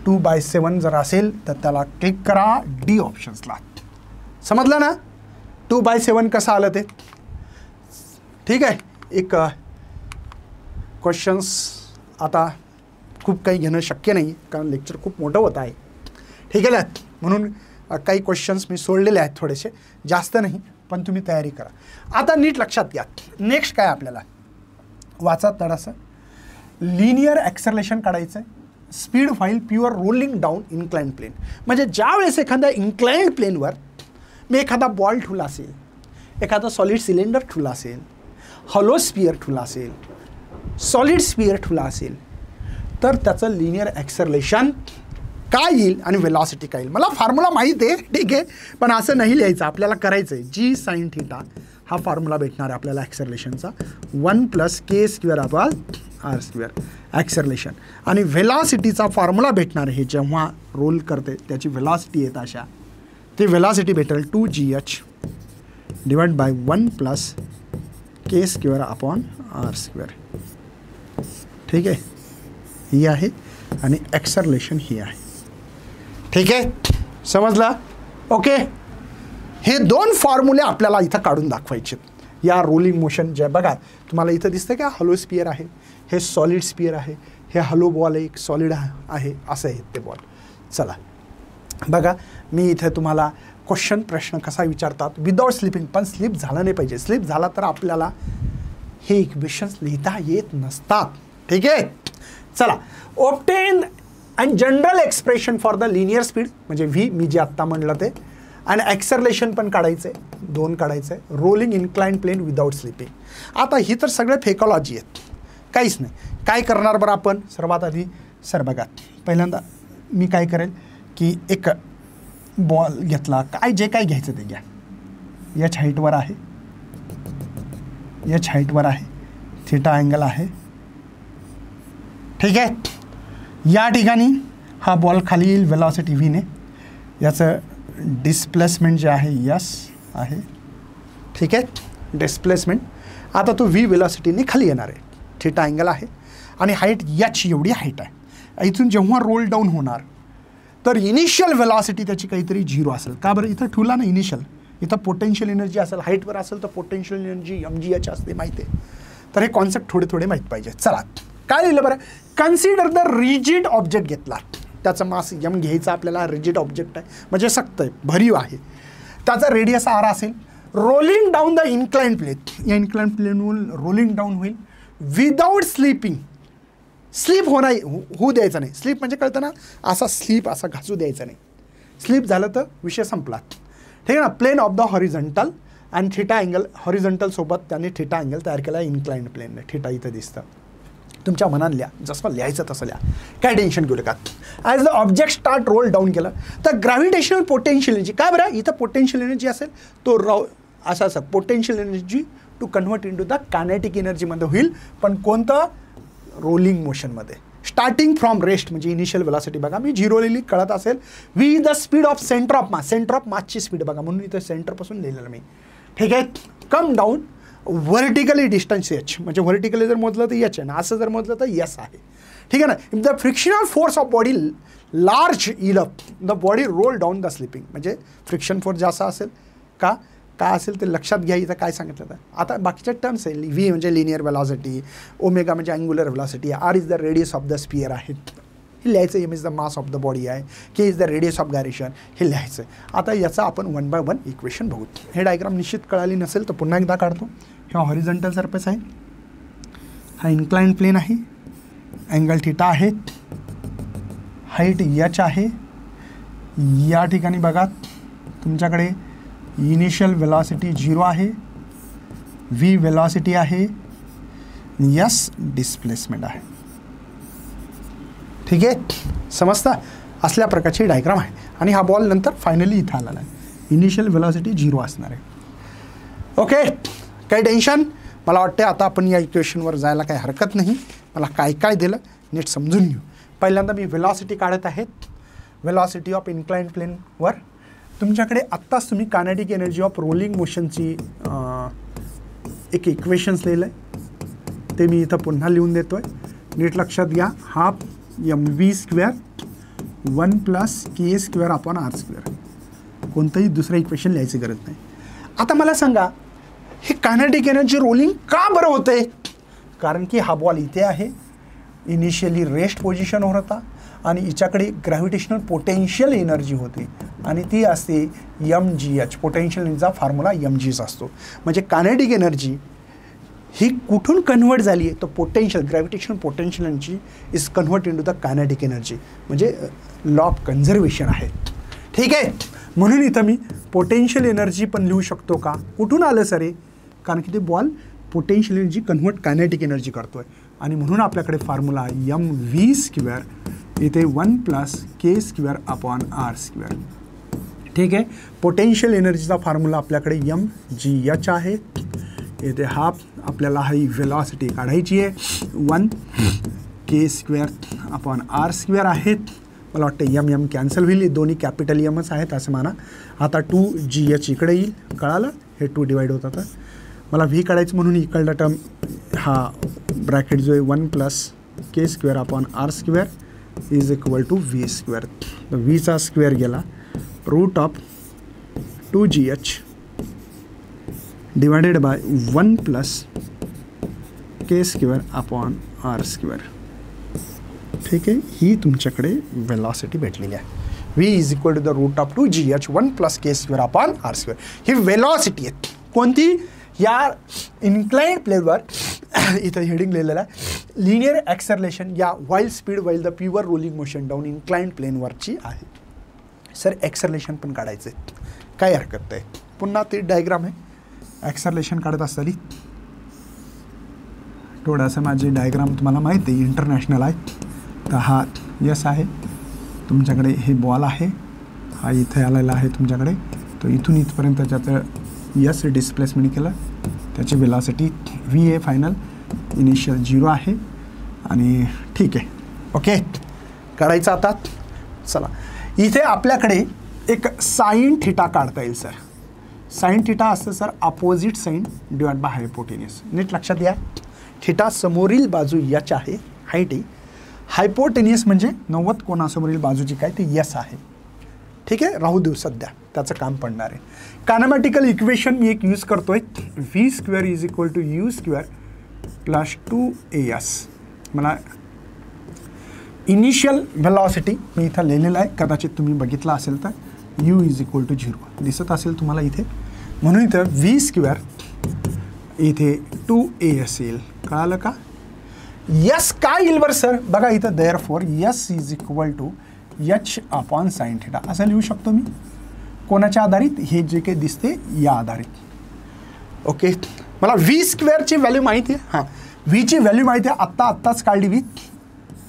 S1: 2/7 जर असेल तर त्याला क्लिक करा डी ऑप्शन्सला. समजलं ना 2/7 कसं आलं ते? ठीक आहे, एक क्वेश्चन्स आता खूप काही घेणं शक्य नाही कारण लेक्चर खूप मोठं होत आहे. ठीक आहे ना, म्हणून काही क्वेश्चन्स मी सोडलेले आहेत, थोडेसे जास्त नाही, पण तुम्ही तयारी करा. आता नीट लक्षात घ्या, नेक्स्ट काय आपल्याला वाचा थोडंसं. लिनियर ॲक्सेलरेशन काढायचं आहे. Speed while pure rolling down inclined plane. म्हणजे ज्यावेळेस एखाद्या इन्क्लाइंड प्लेनवर मी एखादा बॉल ठेवला असेल, एखादा सॉलिड सिलेंडर ठेवला असेल, हॉलो स्पियर ठेवला असेल, सॉलिड स्पियर ठेवला असेल, तर त्याचं लिनियर ॲक्सेलरेशन काय येईल आणि वेलॉसिटी काय येईल. मला फॉर्म्युला माहीत आहे, ठीक आहे, पण असं नाही लिहायचं, आपल्याला करायचं आहे. g sin θ हा फॉर्म्युला भेटणार आहे आपल्याला ॲक्सेलरेशनचा. 1 + k² अपॉन r² ॲक्सेलरेशन. आणि वेलॉसिटीचा फॉर्म्युला भेटणार आहे, जेव्हा रोल करते त्याची वेलॉसिटी येत अशा, ती वेलॉसिटी भेटेल 2gh divide by 1 + k² upon r². ठीक आहे, ही आहे आणि ॲक्सेलरेशन ही आहे. ठीक आहे, समजला? ओके, हे दोन फॉर्म्युले आपल्याला इथं काढून दाखवायचे या रोलिंग मोशन. जे बघा तुम्हाला इथं दिसतं का, हॅलो स्पियर आहे, हे सॉलिड स्पियर आहे, हे हॅलो बॉल आहे, एक सॉलिड आहे, असं आहे ते बॉल. चला बघा, मी इथे तुम्हाला क्वेश्चन, प्रश्न कसा विचारतात विदाउट स्लिपिंग, पण स्लिप झाला नाही पाहिजे. स्लिप झाला तर आपल्याला हे इक्वेशन्स लिहिता येत नसतात. ठीक आहे, चला. Obtain and general expression for the linear speed म्हणजे व्ही, मी जे आत्ता म्हणलं ते, आणि ॲक्सरलेशन पण काढायचं आहे, 2 काढायचं आहे. Rolling incline plane without slipping. आता ही तर सगळे फेकॉलॉजी आहेत, काहीच नाही. काय करणार बरं आपण? सर्वात आधी सर बघा, पहिल्यांदा मी काय करेल की एक बॉल घेतला, काय जे काय घ्यायचं ते घ्या. एच हाईटवर आहे, एच हाईटवर आहे, थिटा अँगल आहे, ठीक आहे. या ठिकाणी हा बॉल खाली येईल वेलॉसिटी व्हीने, याचं डिस्प्लेसमेंट जे आहे यस आहे, ठीक आहे, डिस्प्लेसमेंट. आता तो व्ही वेलॉसिटीने खाली येणार आहे, थिटा अँगल आहे आणि हाईट एच एवढी हाईट आहे. इथून जेव्हा रोल डाऊन होणार तर इनिशियल वेलॉसिटी त्याची काहीतरी 0 असेल. का बरं? इथं ठेवला ना इनिशियल, इथं पोटेन्शियल एनर्जी असेल, हाईटवर असेल तर पोटेन्शियल एनर्जी mgh असते, माहिती आहे. तर हे कॉन्सेप्ट थोडे थोडे माहीत पाहिजे. चला काय लिहिलं बरं? कन्सिडर द रिजिड ऑब्जेक्ट घेतला, त्याचं मास यम घ्यायचा आपल्याला. रिजिड ऑब्जेक्ट आहे म्हणजे सक्त आहे, भरीव आहे, त्याचा रेडियस आर असेल. Rolling down the incline plane, या इन्क्लाइन प्लेनवरून रोलिंग डाऊन होईल विदाऊट स्लिपिंग. स्लीप होऊ द्यायचं नाही. स्लीप म्हणजे कळतं ना, असा स्लीप असा घासू द्यायचा नाही. स्लीप झालं तर विषय संपला, ठीक आहे ना. प्लेन ऑफ द हॉरिझॉन्टल आणि थिटा अँगल, हॉरिझॉन्टल सोबत त्यांनी थिटा अँगल तयार केला इन्क्लाइंड प्लेनने. थिटा इथं दिसतं, तुमच्या मनात लिहा, जसं लिहायचं तसं लिहा, काय टेन्शन घेऊ नका. As the object start roll down केलं तर ग्रॅव्हिटेशनल पोटेन्शियल एनर्जी, काय बरं इथं पोटेन्शियल एनर्जी असेल तो असं potential energy to convert into the kinetic एनर्जीमध्ये होईल. पण कोणतं? रोलिंग मोशनमध्ये. स्टार्टिंग फ्रॉम रेस्ट म्हणजे इनिशियल वेलॉसिटी बघा, मी 0 लिहिली, कळत असेल. V the speed of centre of मास, सेंटर ऑफ मासची स्पीड बघा, म्हणून इथं सेंटरपासून लिहिलेलं मी, ठीक आहे. Come down vertically distance H, म्हणजे व्हर्टिकली जर मोजलं तर एच आहे ना, असं जर मोजलं तर यस आहे, ठीक आहे ना. If the frictional force of body large ill up the body roll down the slipping, म्हणजे फ्रिक्शन फोर्स जास्त असेल का, काय असेल ते लक्षात घ्या. इथं काय सांगितलं तर आता बाकीच्या टर्म्स आहे. व्ही म्हणजे लिनियर वेलॉसिटी, ओमेगा म्हणजे angular velocity, R is the radius of the sphere आहे, हे लिहायचं. M is the mass of the body आहे, K is the radius of gyration, हे लिहायचं. आता याचा आपण 1 बाय 1 इक्वेशन बघू. हे डायग्राम निश्चित कळाली नसेल तर पुन्हा एकदा काढतो. हा हॉरिझॉन्टल सरफेस आहे, हा इन्क्लाइंड प्लेन आहे, अँगल थिटा आहे, हाईट एच आहे. या ठिकाणी बघा तुमच्याकडे इनिशियल वेलॉसिटी 0 आहे, व्ही वेलॉसिटी आहे, यस डिस्प्लेसमेंट आहे, ठीक आहे. समजता? असल्या प्रकारची डायग्राम आहे. आणि हा बॉल नंतर फायनली इथं आलेला आहे, इनिशियल वेलॉसिटी 0 असणार आहे. ओके, काही टेन्शन? मला वाटतं आता आपण या इक्वेशनवर जायला काही हरकत नाही. मला काय काय दिलं नीट समजून घेऊ. पहिल्यांदा मी वेलॉसिटी काढत आहेत, वेलॉसिटी ऑफ इन्क्लाइंड प्लेनवर. तुमच्याकडे आत्ताच तुम्ही कायनेटिक एनर्जी ऑफ रोलिंग मोशनची एक इक्वेशन्स लिहिलं आहे, ते मी इथं पुन्हा लिहून देतो आहे, नीट लक्षात घ्या. Half mv² 1 + k² upon r². कोणतंही दुसरं इक्वेशन लिहायची गरज नाही. आता मला सांगा, हे कायनेटिक एनर्जी रोलिंग का बरं होतंय? कारण की हा बॉल इथे आहे, इनिशियली रेस्ट पोझिशनवर होता आणि हिच्याकडे ग्रॅव्हिटेशनल पोटेन्शियल एनर्जी होती आणि ती असते mgh. पोटेन्शियल एनर्जीचा फॉर्म्युला mgच असतो. म्हणजे कायनेटिक एनर्जी ही कुठून कन्व्हर्ट झाली आहे? तर potential, gravitational potential energy is convert into the kinetic energy, म्हणजे लॉ ऑफ कन्झर्वेशन आहे, ठीक आहे. म्हणून इथं मी पोटेन्शियल एनर्जी पण लिहू शकतो का? कुठून आलं सर हे? कारण की ते ball potential energy convert kinetic energy करतोय आणि म्हणून आपल्याकडे फॉर्म्युला mv², इथे 1 + k² अपॉन r², ठीक आहे. पोटेन्शियल एनर्जीचा फॉर्म्युला आपल्याकडे mgh आहे. इथे हाफ आपल्याला ही वेलॉसिटी काढायची आहे, 1 k² अपॉन r² आहेत. मला वाटतं m कॅन्सल होईल, दोन्ही कॅपिटल mच आहेत असं म्हणा. आता 2gh इकडे येईल, कळालं? हे 2 डिवाइड होतात. मला व्ही काढायचं म्हणून इकडला टर्म हा ब्रॅकेट जो आहे 1 + k² upon r² is equal to v². तर व्हीचा स्क्वेअर गेला, root of 2gh divided by 1 + k² upon r², ठीक आहे. ही तुमच्याकडे वेलॉसिटी भेटलेली आहे. v is equal to the root of 2gh 1 + k² upon r². ही वेलॉसिटी आहे. कोणती? या इन्क्लाइंड प्लेनवर इथं हेडिंग लिहिलेलं आहे, लिनियर ॲक्सरलेशन या while speed while the pure rolling motion down inclined प्लेनवरची आहे. सर ॲक्सरलेशन पण काढायचं आहे. काही हरकत नाही. पुन्हा ती डायग्राम आहे, ॲक्सलरेशन काढत असताना थोडासा माझी डायग्राम तुम्हाला माहिती आहे इंटरनॅशनल आहे. तर हा यस आहे तुमच्याकडे, हे बॉल आहे, हा इथे आलेला आहे तुमच्याकडे. तो इथून इथपर्यंत ज्याचं यस डिस्प्लेसमेंट केलं त्याची velocity V A final initial 0 आहे. आणि ठीक आहे, ओके काढायचं आता. चला इथे आपल्याकडे एक साइन थिटा काढता येईल सर. साइन थिटा असतं sir opposite sine divide by hypotenuse. नीट लक्षात घ्या, थिटा समोरील बाजू यच आहे, हाईट आहे. हायपोटेन्यूस म्हणजे 90 कोणासमोरील बाजूची काय ती यस आहे. ठीक आहे, राहू देऊ सध्या, त्याचं काम पडणार आहे. कायनेमॅटिकल इक्वेशन मी एक यूज करतोय, v square is equal to u square plus 2as. मला इनिशियल व्हेलॉसिटी मी इथं लिहिलेलं आहे, कदाचित तुम्ही बघितला असेल तर u इज इक्वल टू 0 दिसत असेल तुम्हाला इथे. म्हणून इथं व्ही स्क्वेअर इथे 2as येईल. कळालं का? यस काय येईल बरं सर? बघा इथं therefore s is equal to h upon sine theta असं लिहू शकतो मी. कोणाच्या आधारित? हे जे काही दिसते या आधारित. ओके, मला व्ही स्क्वेअरची व्हॅल्यू माहिती आहे. हां, व्हीची व्हॅल्यू माहिती आहे, आत्ताच काढली व्ही,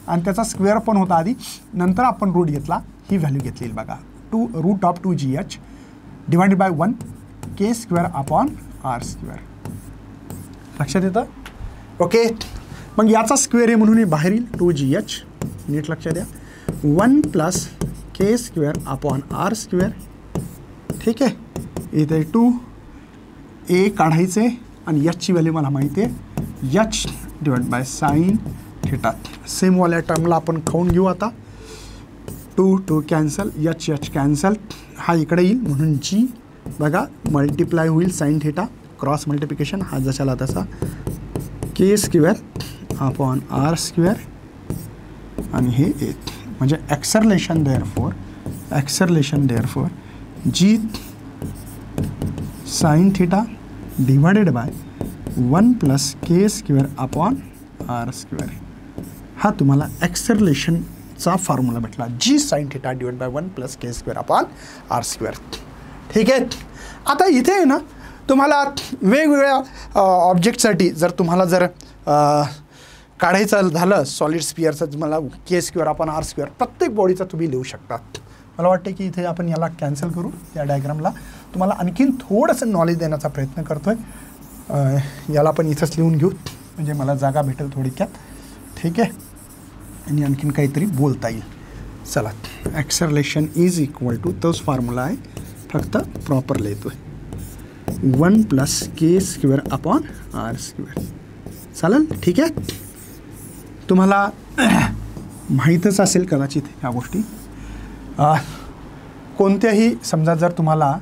S1: आणि त्याचा स्क्वेअर पण होता आधी, नंतर आपण रूट घेतला, ही व्हॅल्यू घेतली बघा. √2gh divided by 1 k square upon R square. लक्षात येतं? ओके, मग याचा स्क्वेअर आहे म्हणून हे बाहेर येईल 2gh. नीट लक्षात द्या, 1 plus K square upon R square. ठीक आहे, इथे 2a काढायचे आणि एचची व्हॅल्यू मला माहिती आहे, H divide by sine theta. सेमवाल्या टर्मला आपण खाऊन घेऊ आता. 2 कॅन्सल, एच कॅन्सल, हा इकडे येईल म्हणून जी बघा मल्टिप्लाय होईल साइन थिटा, क्रॉस मल्टिप्लिकेशन, हा जशाला तसा K square upon R square आणि हे 1 म्हणजे acceleration therefore G sine theta divided by 1 plus K square upon R square. हा तुम्हाला ॲक्सलरेशनचा फॉर्म्युला भेटला, G sine theta divide by 1 plus K square upon R square. ठीक आहे, आता इथे आहे ना तुम्हाला वेगवेगळ्या ऑब्जेक्टसाठी जर तुम्हाला जर काढायचं झालं सॉलिड स्पिअरचं, तुम्हाला के स्क्वेअर अपॉन आर स्क्वेअर प्रत्येक बॉडीचा तुम्ही लिहू शकता. मला वाटते की इथे आपण याला कॅन्सल करू, या डायग्रामला तुम्हाला आणखीन थोडंसं नॉलेज देण्याचा प्रयत्न करतो आहे. याला पण इथंच लिहून घेऊ म्हणजे मला जागा भेटेल थोडक्यात. ठीक आहे, आणि आणखीन काहीतरी बोलता येईल. चला, ॲक्सलरेशन इज इक्वल टू तोच फॉर्म्युला आहे, फक्त प्रॉपर लिहितो आहे, 1 plus K square upon R square. चालेल, ठीक आहे. तुम्हाला माहीतच असेल कदाचित ह्या गोष्टी. कोणत्याही समजा जर तुम्हाला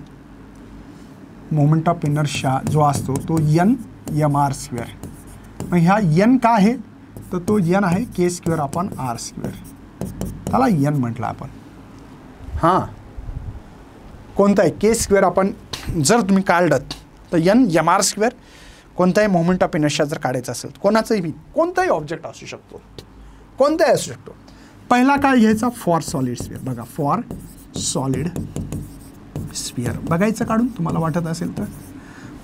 S1: मोमेंट ऑफ इनर्शिया जो असतो तो mr स्क्वेअर, मग ह्या n का आहे तर तो n आहे K square upon R square, त्याला n म्हटलं आपण. हां, कोणता आहे के स्क्वेअर आपण जर तुम्ही काढलं तर mr स्क्वेअर. कोणताही मोमेंट ऑफ इनर्शिया जर काढायचं असेल कोणाचाही बी, कोणताही ऑब्जेक्ट असू शकतो, कोणताही असू शकतो. पहिला काय घ्यायचा? For solid sphere. बघा, फॉर सॉलिड स्पिअर बघायचं काढून, तुम्हाला वाटत असेल तर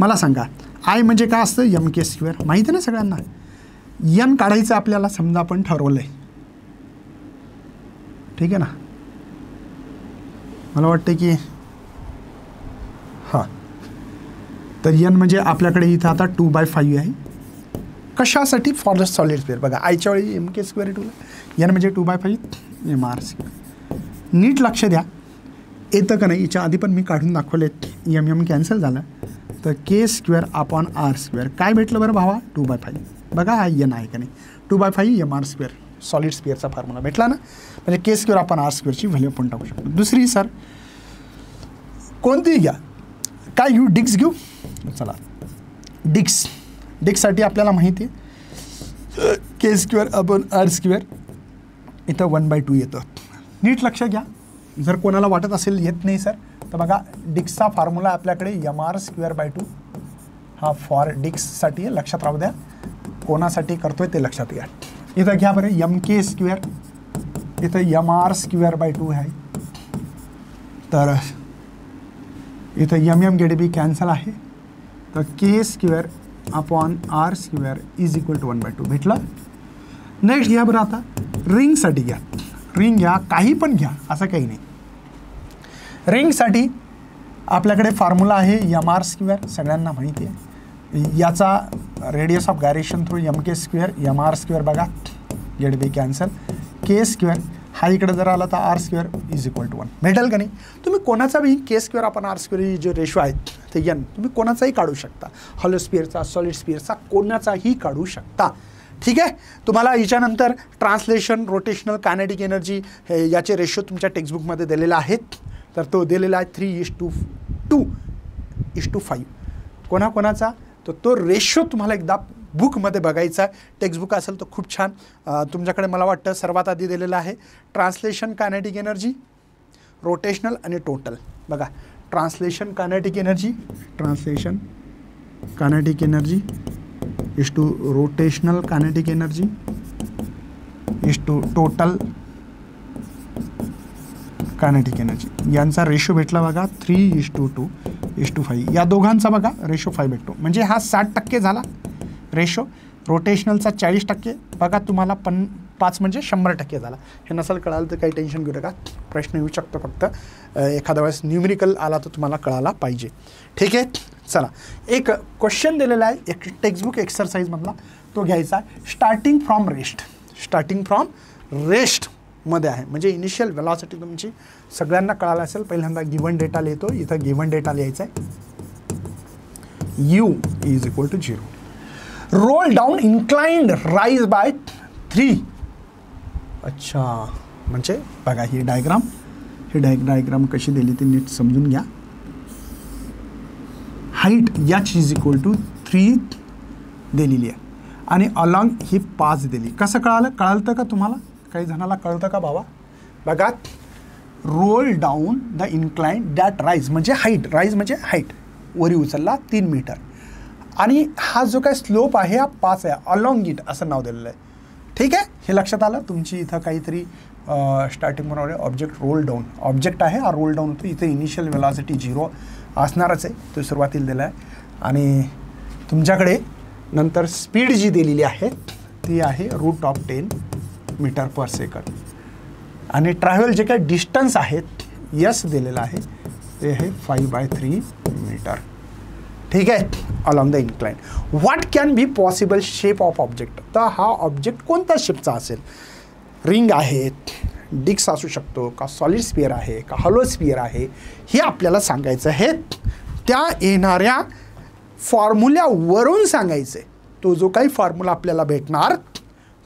S1: मला सांगा. आय म्हणजे काय असतं? एम के स्क्वेअर, माहिती आहे ना सगळ्यांना. एन काढायचं आपल्याला, समजा आपण ठरवलं आहे. ठीक आहे ना, मला वाटतं की हां, तर एन म्हणजे आपल्याकडे इथं आता 2/5 आहे. कशासाठी? For the solid sphere. बघा, आयच्या वेळी एम के स्क्वेअर ठेवलं, एन म्हणजे 2/5 mr स्क्वेअर. नीट लक्ष द्या, येतं का नाही? याच्या आधी पण मी काढून दाखवले, एम कॅन्सल झालं तर K square upon R square काय भेटलं बरं भावा? 2/5. बघा, हा एन आहे का नाही? 2/5 mr स्क्वेअर सॉलिड स्पिअरचा फॉर्म्युला भेटला ना, म्हणजे के स्क्वेअर अपॉन आर स्क्वेअरची व्हॅल्यू पण टाकू शकतो. दुसरी सर कोणतीही घ्या, काय घेऊ? डिक्स घेऊ. चला, डिक्ससाठी आपल्याला माहिती आहे K square upon R square, इथं 1/2 येतं. नीट लक्ष घ्या, जर कोणाला वाटत असेल येत नाही सर, तर बघा डिक्सचा फॉर्म्युला आपल्याकडे mr स्क्वेअर बाय 2. हा फॉर डिक्ससाठी लक्षात राहू द्या, कोणासाठी करतोय ते लक्षात घ्या. इथं घ्या बरं एम के स्क्वेअर, इथं mr स्क्वेअर बाय 2 आहे, तर इथं M M get be cancel आहे, तर K square upon R square is equal to 1/2 भेटलं. नेक्स्ट घ्या बरं, आता रिंगसाठी घ्या. रिंग घ्या, काही पण घ्या, असं काही नाही. रिंगसाठी आपल्याकडे फॉर्म्युला आहे एम आर स्क्वेअर, सगळ्यांना माहिती आहे. याचा radius of gyration through m K square, m r square बघा, get be cancel, k square हा इकडे जर आला तर r square is equal to 1 भेटेल का नाही. तुम्ही कोणाचा बी के स्क्वेअर आपण आर स्क्वेअर जे रेशो आहेत ते एन तुम्ही कोणाचाही काढू शकता, हॉलो स्पिअरचा, सॉलिड स्पिअरचा, कोणाचाही काढू शकता. ठीक आहे. तुम्हाला याच्यानंतर ट्रान्सलेशन, रोटेशनल, कायनेटिक एनर्जी हे याचे रेशो तुमच्या टेक्स्टबुकमध्ये दिलेले आहेत. तर तो दिलेला आहे 3:2:5 कोणाकोणाचा, तर तो रेशो तुम्हाला एकदा बुकमध्ये बघायचा आहे. टेक्स्टबुक असेल तर खूप छान. तुमच्याकडे मला वाटतं सर्वात आधी दिलेलं आहे ट्रान्सलेशन, कायनेटिक एनर्जी, रोटेशनल आणि टोटल. बघा, translation kinetic energy, translation kinetic energy is to rotational kinetic energy is to total kinetic energy. यांचा रेशो भेटला बघा 3:2:5. या दोघांचा बघा रेशो 5 भेटतो, म्हणजे हा 60% झाला रेशो. रोटेशनलचा 40%. बघा तुम्हाला 5 म्हणजे 100% झाला. हे नसेल कळालं तर काही टेन्शन घेऊ नका, प्रश्न येऊ शकतो, फक्त एखाद्या वेळेस न्यूमेरिकल आला तर तुम्हाला कळायला पाहिजे. ठीक आहे. चला, एक क्वेश्चन दिलेला आहे एक टेक्स्टबुक एक्सरसाइजमधला, तो घ्यायचा आहे. स्टार्टिंग फ्रॉम रेस्ट मध्ये आहे, म्हणजे इनिशियल वेलॉसिटी तुमची सगळ्यांना कळालं असेल. पहिल्यांदा गिव्हन डेटा लिहितो, इथं गिव्हन डेटा लिहायचा आहे. u is equal to 0. Roll down inclined rise by 3. अच्छा, म्हणजे बघा ही डायग्राम कशी दिली ती नीट समजून घ्या. Height h is equal to 3 दिलेली आहे आणि अलॉंग ही 5 दिली. कसं कळालं का तुम्हाला? काही जणाला कळतं का बाबा? बघा, roll down the inclined that rise म्हणजे हाईट, वरी उचलला 3 मीटर आणि हा जो काय स्लोप आहे हा 5 आहे. अलॉंग इट असं नाव दिलेलं आहे. ठीक आहे, हे लक्षात आलं. तुमची इथं काहीतरी स्टार्टिंग म्हणून ऑब्जेक्ट रोल डाऊन, ऑब्जेक्ट आहे हा रोल डाऊन होतो. इथे इनिशियल वेलॉसिटी 0 असणारच आहे, तो सुरुवातीला दिला आहे. आणि तुमच्याकडे नंतर स्पीड जी दिलेली आहे ती आहे √10 मीटर पर सेकंड. आणि ट्रॅव्हल जे काही डिस्टन्स आहेत यस दिलेलं आहे ते आहे 5/3 मीटर. ठीक आहे, along the incline. What can be possible shape of object. तर हा ऑब्जेक्ट कोणत्या शेपचा असेल? रिंग आहेत, डिस्क असू शकतो का, सॉलिड स्पिअर आहे का, हॉलो स्पिअर आहे, हे आपल्याला सांगायचं आहे. त्या येणाऱ्या फॉर्म्युल्यावरून सांगायचं आहे. तो जो काही फॉर्म्युला आपल्याला भेटणार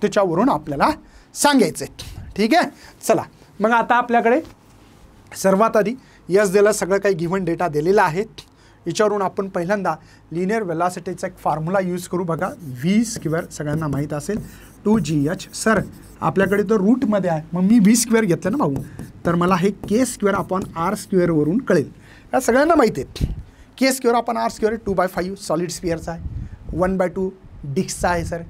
S1: त्याच्यावरून आपल्याला सांगायचं आहे. ठीक आहे. चला, मग आता आपल्याकडे सर्वात आधी यस दिलं, सगळं काही गिव्हन डेटा दिलेला आहे. याच्यावरून आपण पहिल्यांदा लिनियर वेलॉसिटीचा एक फॉर्म्युला यूज करू. बघा, v स्क्वेअर सगळ्यांना माहीत असेल 2gh. सर आपल्याकडे तो रूटमध्ये आहे, मग मी v स्क्वेअर घेतलं ना भाऊ, तर मला हे के स्क्वेअर अपॉन आर स्क्वेअरवरून कळेल. या सगळ्यांना माहिती आहे. K square upon R square 2/5 solid स्पिअरचा आहे, 1/2 डिस्कचा आहे. Sir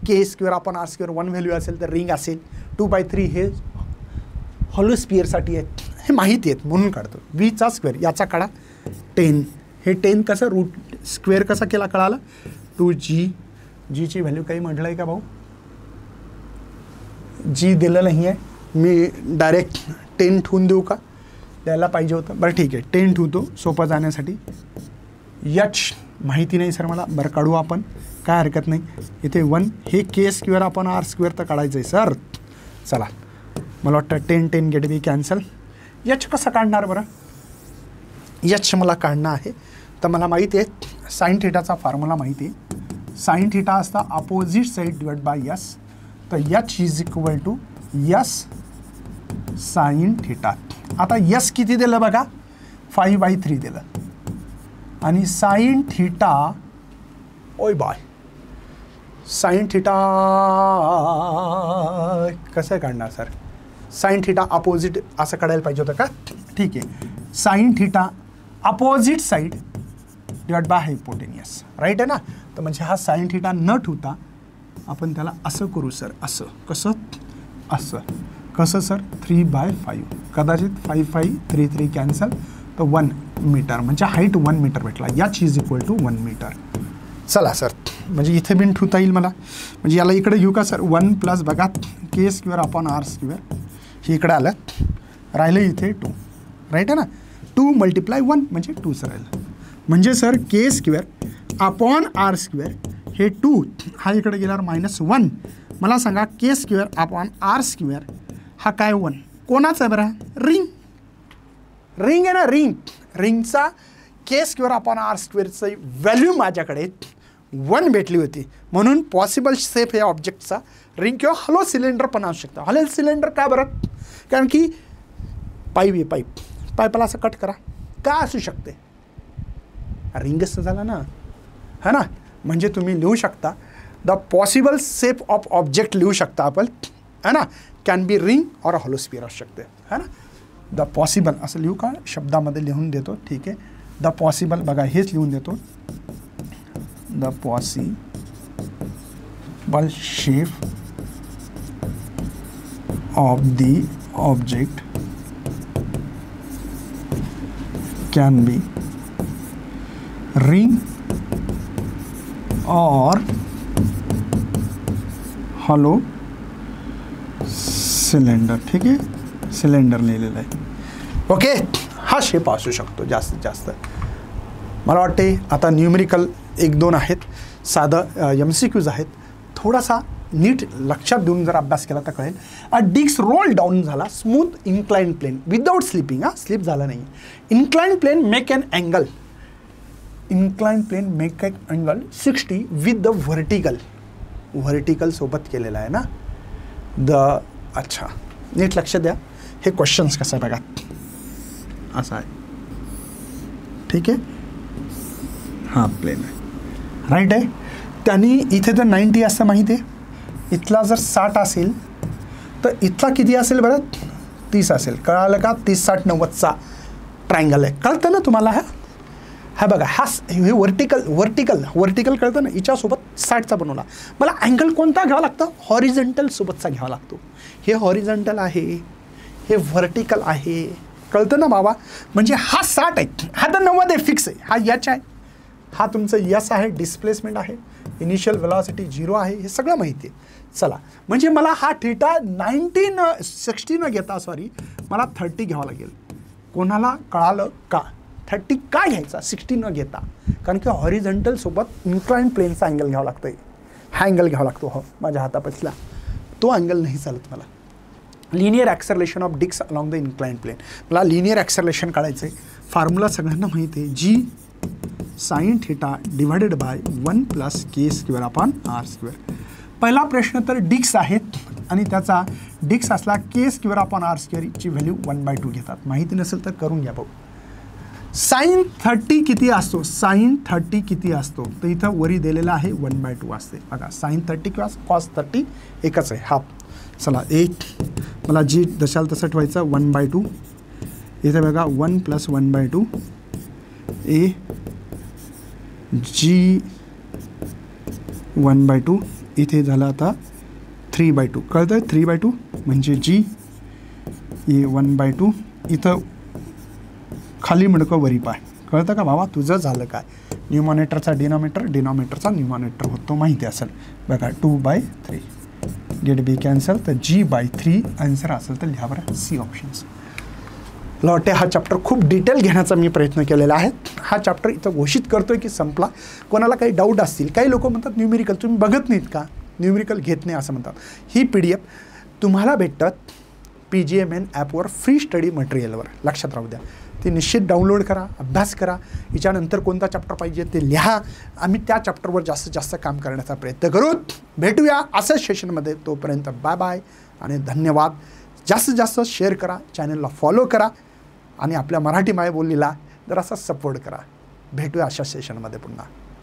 S1: K square upon R square 1 value असेल तर रिंग असेल, 2/3 हे हॉलो स्पिअरसाठी आहे. हे माहिती आहेत म्हणून काढतो. वीचा स्क्वेअर याचा काढा 10. हे 10 कसं रूट स्क्वेअर कसा केला कळालं? 2g. जीची व्हॅल्यू काही म्हटलं आहे का भाऊ? जी दिलं नाही आहे, मी डायरेक्ट 10 ठेवून देऊ का? द्यायला पाहिजे होतं. बरं ठीक आहे, 10 ठेवतो सोपं जाण्यासाठी. h माहिती नाही सर मला, बरं काढू आपण, काय हरकत नाही. इथे 1 हे K square upon R square तर काढायचं आहे सर. चला, मला वाटतं 10 गेट बी कॅन्सल. h कसं काढणार बरं? h मला काढणं आहे, तर मला माहिती आहे साईन थिटाचा फॉर्म्युला माहिती आहे. साईन थिटा असता opposite side divide by s. तर h is equal to s sine theta. आता यस किती दिलं बघा? 5/3 दिलं. आणि साईन थिटा, ओय बाय, साईन थिटा कसं काढणार सर? साईन थिटा अपोजिट असं काढायला पाहिजे होतं का? ठीक आहे, sine theta opposite side divide by hypotenuse, right आहे ना? तर म्हणजे हा साईन थिटा न ठेवता आपण त्याला असं करू सर. असं कसं? असं कसं सर? 3/5. कदाचित 5 5 3 3 कॅन्सल, तर 1 मीटर म्हणजे हाईट 1 मीटर भेटला. याच इज इक्वल टू 1 मीटर. चला सर, म्हणजे इथे बिन ठेवता येईल मला, म्हणजे याला इकडे घेऊ का सर, 1 प्लस बघा के स्क्वेअर अपॉन आर स्क्वेअर, हे इकडे आलं, राहिलं इथे 2, राईट आहे ना. 2 मल्टिप्लाय 1 म्हणजे 2च राहिलं. म्हणजे sir K square upon R square हे 2, हा इकडे गेल्यावर -1. मला सांगा के स्क्वेअर अपॉन आर स्क्वेअर हा काय 1 कोणाचा आहे बरं, रिंग. रिंग आहे ना, रिंगचा के स्क्वेअर अपॉन आर स्क्वेअरची व्हॅल्यू माझ्याकडे 1 भेटली होती. म्हणून पॉसिबल शेप या ऑब्जेक्टचा रिंग किंवा हॉलो सिलेंडर पण असू शकतं. हॉलो सिलेंडर का बरं, कारण की पाईप आहे, पाईपाला असं कट करा, का असू शकते, रिंगच तर झाला ना, है ना. म्हणजे तुम्ही लिहू शकता the possible shape of object लिहू शकता आपण, है ना. कॅन बी रिंग और हॉलो स्फिअर असू शकते, है ना. द पॉसिबल असं लिहू का, शब्दामध्ये लिहून देतो, ठीक आहे. द पॉसिबल बघा हेच लिहून देतो, the possible shape of the object can be ring और हॉलो सिलेंडर, ठीक आहे, सिलेंडर लिहिलेलं आहे. ओके, हा शेप असू शकतो जास्तीत जास्त. मला वाटते आता न्यूमेरिकल 1-2 आहेत, साधं MCQs आहेत, थोडासा नीट लक्षात देऊन जर अभ्यास केला तर कळेल. डिस्क रोल डाऊन झाला, smooth incline plane without slipping, slip झाला नाही. Incline plane make an angle, incline plane make an angle 60 with the vertical सोबत केलेला आहे ना. अच्छा नीट लक्ष द्या, हे क्वेश्चन्स कसं आहे बघा, असं आहे, ठीक आहे. हां प्लेन आहे, राईट आहे. त्यांनी इथे तर 90 असं माहिती आहे, इथला जर 60 असेल तर इथला किती असेल बरं, 30 असेल. कळालं का, 30 60 90चा ट्रायंगल आहे, कळतं ना तुम्हाला. हा बघा, हा हे व्हर्टिकल कळतं ना, हिच्यासोबत 60चा बनवला. मला अँगल कोणता घ्यावा लागतं, हॉरिझॉन्टल सोबतचा घ्यावा लागतो. हे हॉरिझॉन्टल आहे, हे व्हर्टिकल आहे, कळतं ना बाबा. म्हणजे हा 60 आहे, हा तर 90 आहे, फिक्स आहे. हा याच आहे, हा तुमचं यस आहे, डिस्प्लेसमेंट आहे, इनिशियल वेलॉसिटी 0 आहे, हे सगळं माहिती आहे. चला, म्हणजे मला हा थीटा 60 न घेता मला 30 घ्यावा लागेल. कोणाला कळालं का, 30 का घ्यायचा 60 न घेता, कारण की हॉरिझॉन्टल सोबत इन्क्लाइन प्लेनचा अँगल घ्यावा लागतोय. हा अँगल घ्यावा लागतो, हो माझ्या हातापासला तो अँगल नाही चालत मला. Linear acceleration of disc along the incline plane, मला लिनियर ॲक्सलरेशन काढायचं आहे. फॉर्म्युला सगळ्यांना माहिती आहे, G sine theta divided by 1 plus K square upon R square. पहिला प्रश्न तर डिस्क आहेत आणि त्याचा डिस्क असला के स्क्वेअर अपॉन आर स्क्वेअरची व्हॅल्यू 1/2 घेतात. माहिती नसेल तर करून घ्या भाऊ. साइन 30 किती असतो, साइन 30 किती असतो, तर इथं वरी दिलेला आहे 1/2 असते बघा. साइन 30 किंवा कॉस 30 एकच आहे, हाफ. चला, मला जी दशाल तसं ठेवायचं 1/2. इथे बघा 1 + 1/2 ए जी 1/2. इथे झालं आता 3/2, कळतं 3/2 म्हणजे जी ए 1/2. इथं खाली मडकं वरी पाय, कळतं का बाबा, तुझं झालं काय. न्यूमॉनेटरचा डिनॉमिनेटरचा न्यूमॉनेटर होतो, माहिती असेल बघा. 2/3 गेट बी कॅन्सल, तर G/3 आन्सर असेल तर लिहा बरं सी ऑप्शन्स. लॉटे हा चॅप्टर खूप डिटेल घेण्याचा मी प्रयत्न केलेला आहे. हा चॅप्टर इथं घोषित करतोय की संपला. कोणाला काही डाऊट असतील, काही लोक म्हणतात न्यूमेरिकल तुम्ही बघत नाहीत का, न्यूमेरिकल घेत नाही असं म्हणतात. ही PDF तुम्हाला भेटतात PGMN ॲपवर फ्री स्टडी मटेरियलवर, लक्षात राहू द्या. ते निश्चित डाउनलोड करा, अभ्यास करा. याच्यानंतर कोणता चॅप्टर पाहिजे ते लिहा, आम्ही त्या चॅप्टरवर जास्तीत जास्त काम करण्याचा प्रयत्न करू. भेटूया अशाच सेशनमध्ये, तोपर्यंत बाय बाय आणि धन्यवाद. जास्तीत जास्त शेअर करा, चॅनलला फॉलो करा आणि आपल्या मराठी मायबोलीला जरासा सपोर्ट करा. भेटूया अशा सेशनमध्ये पुन्हा.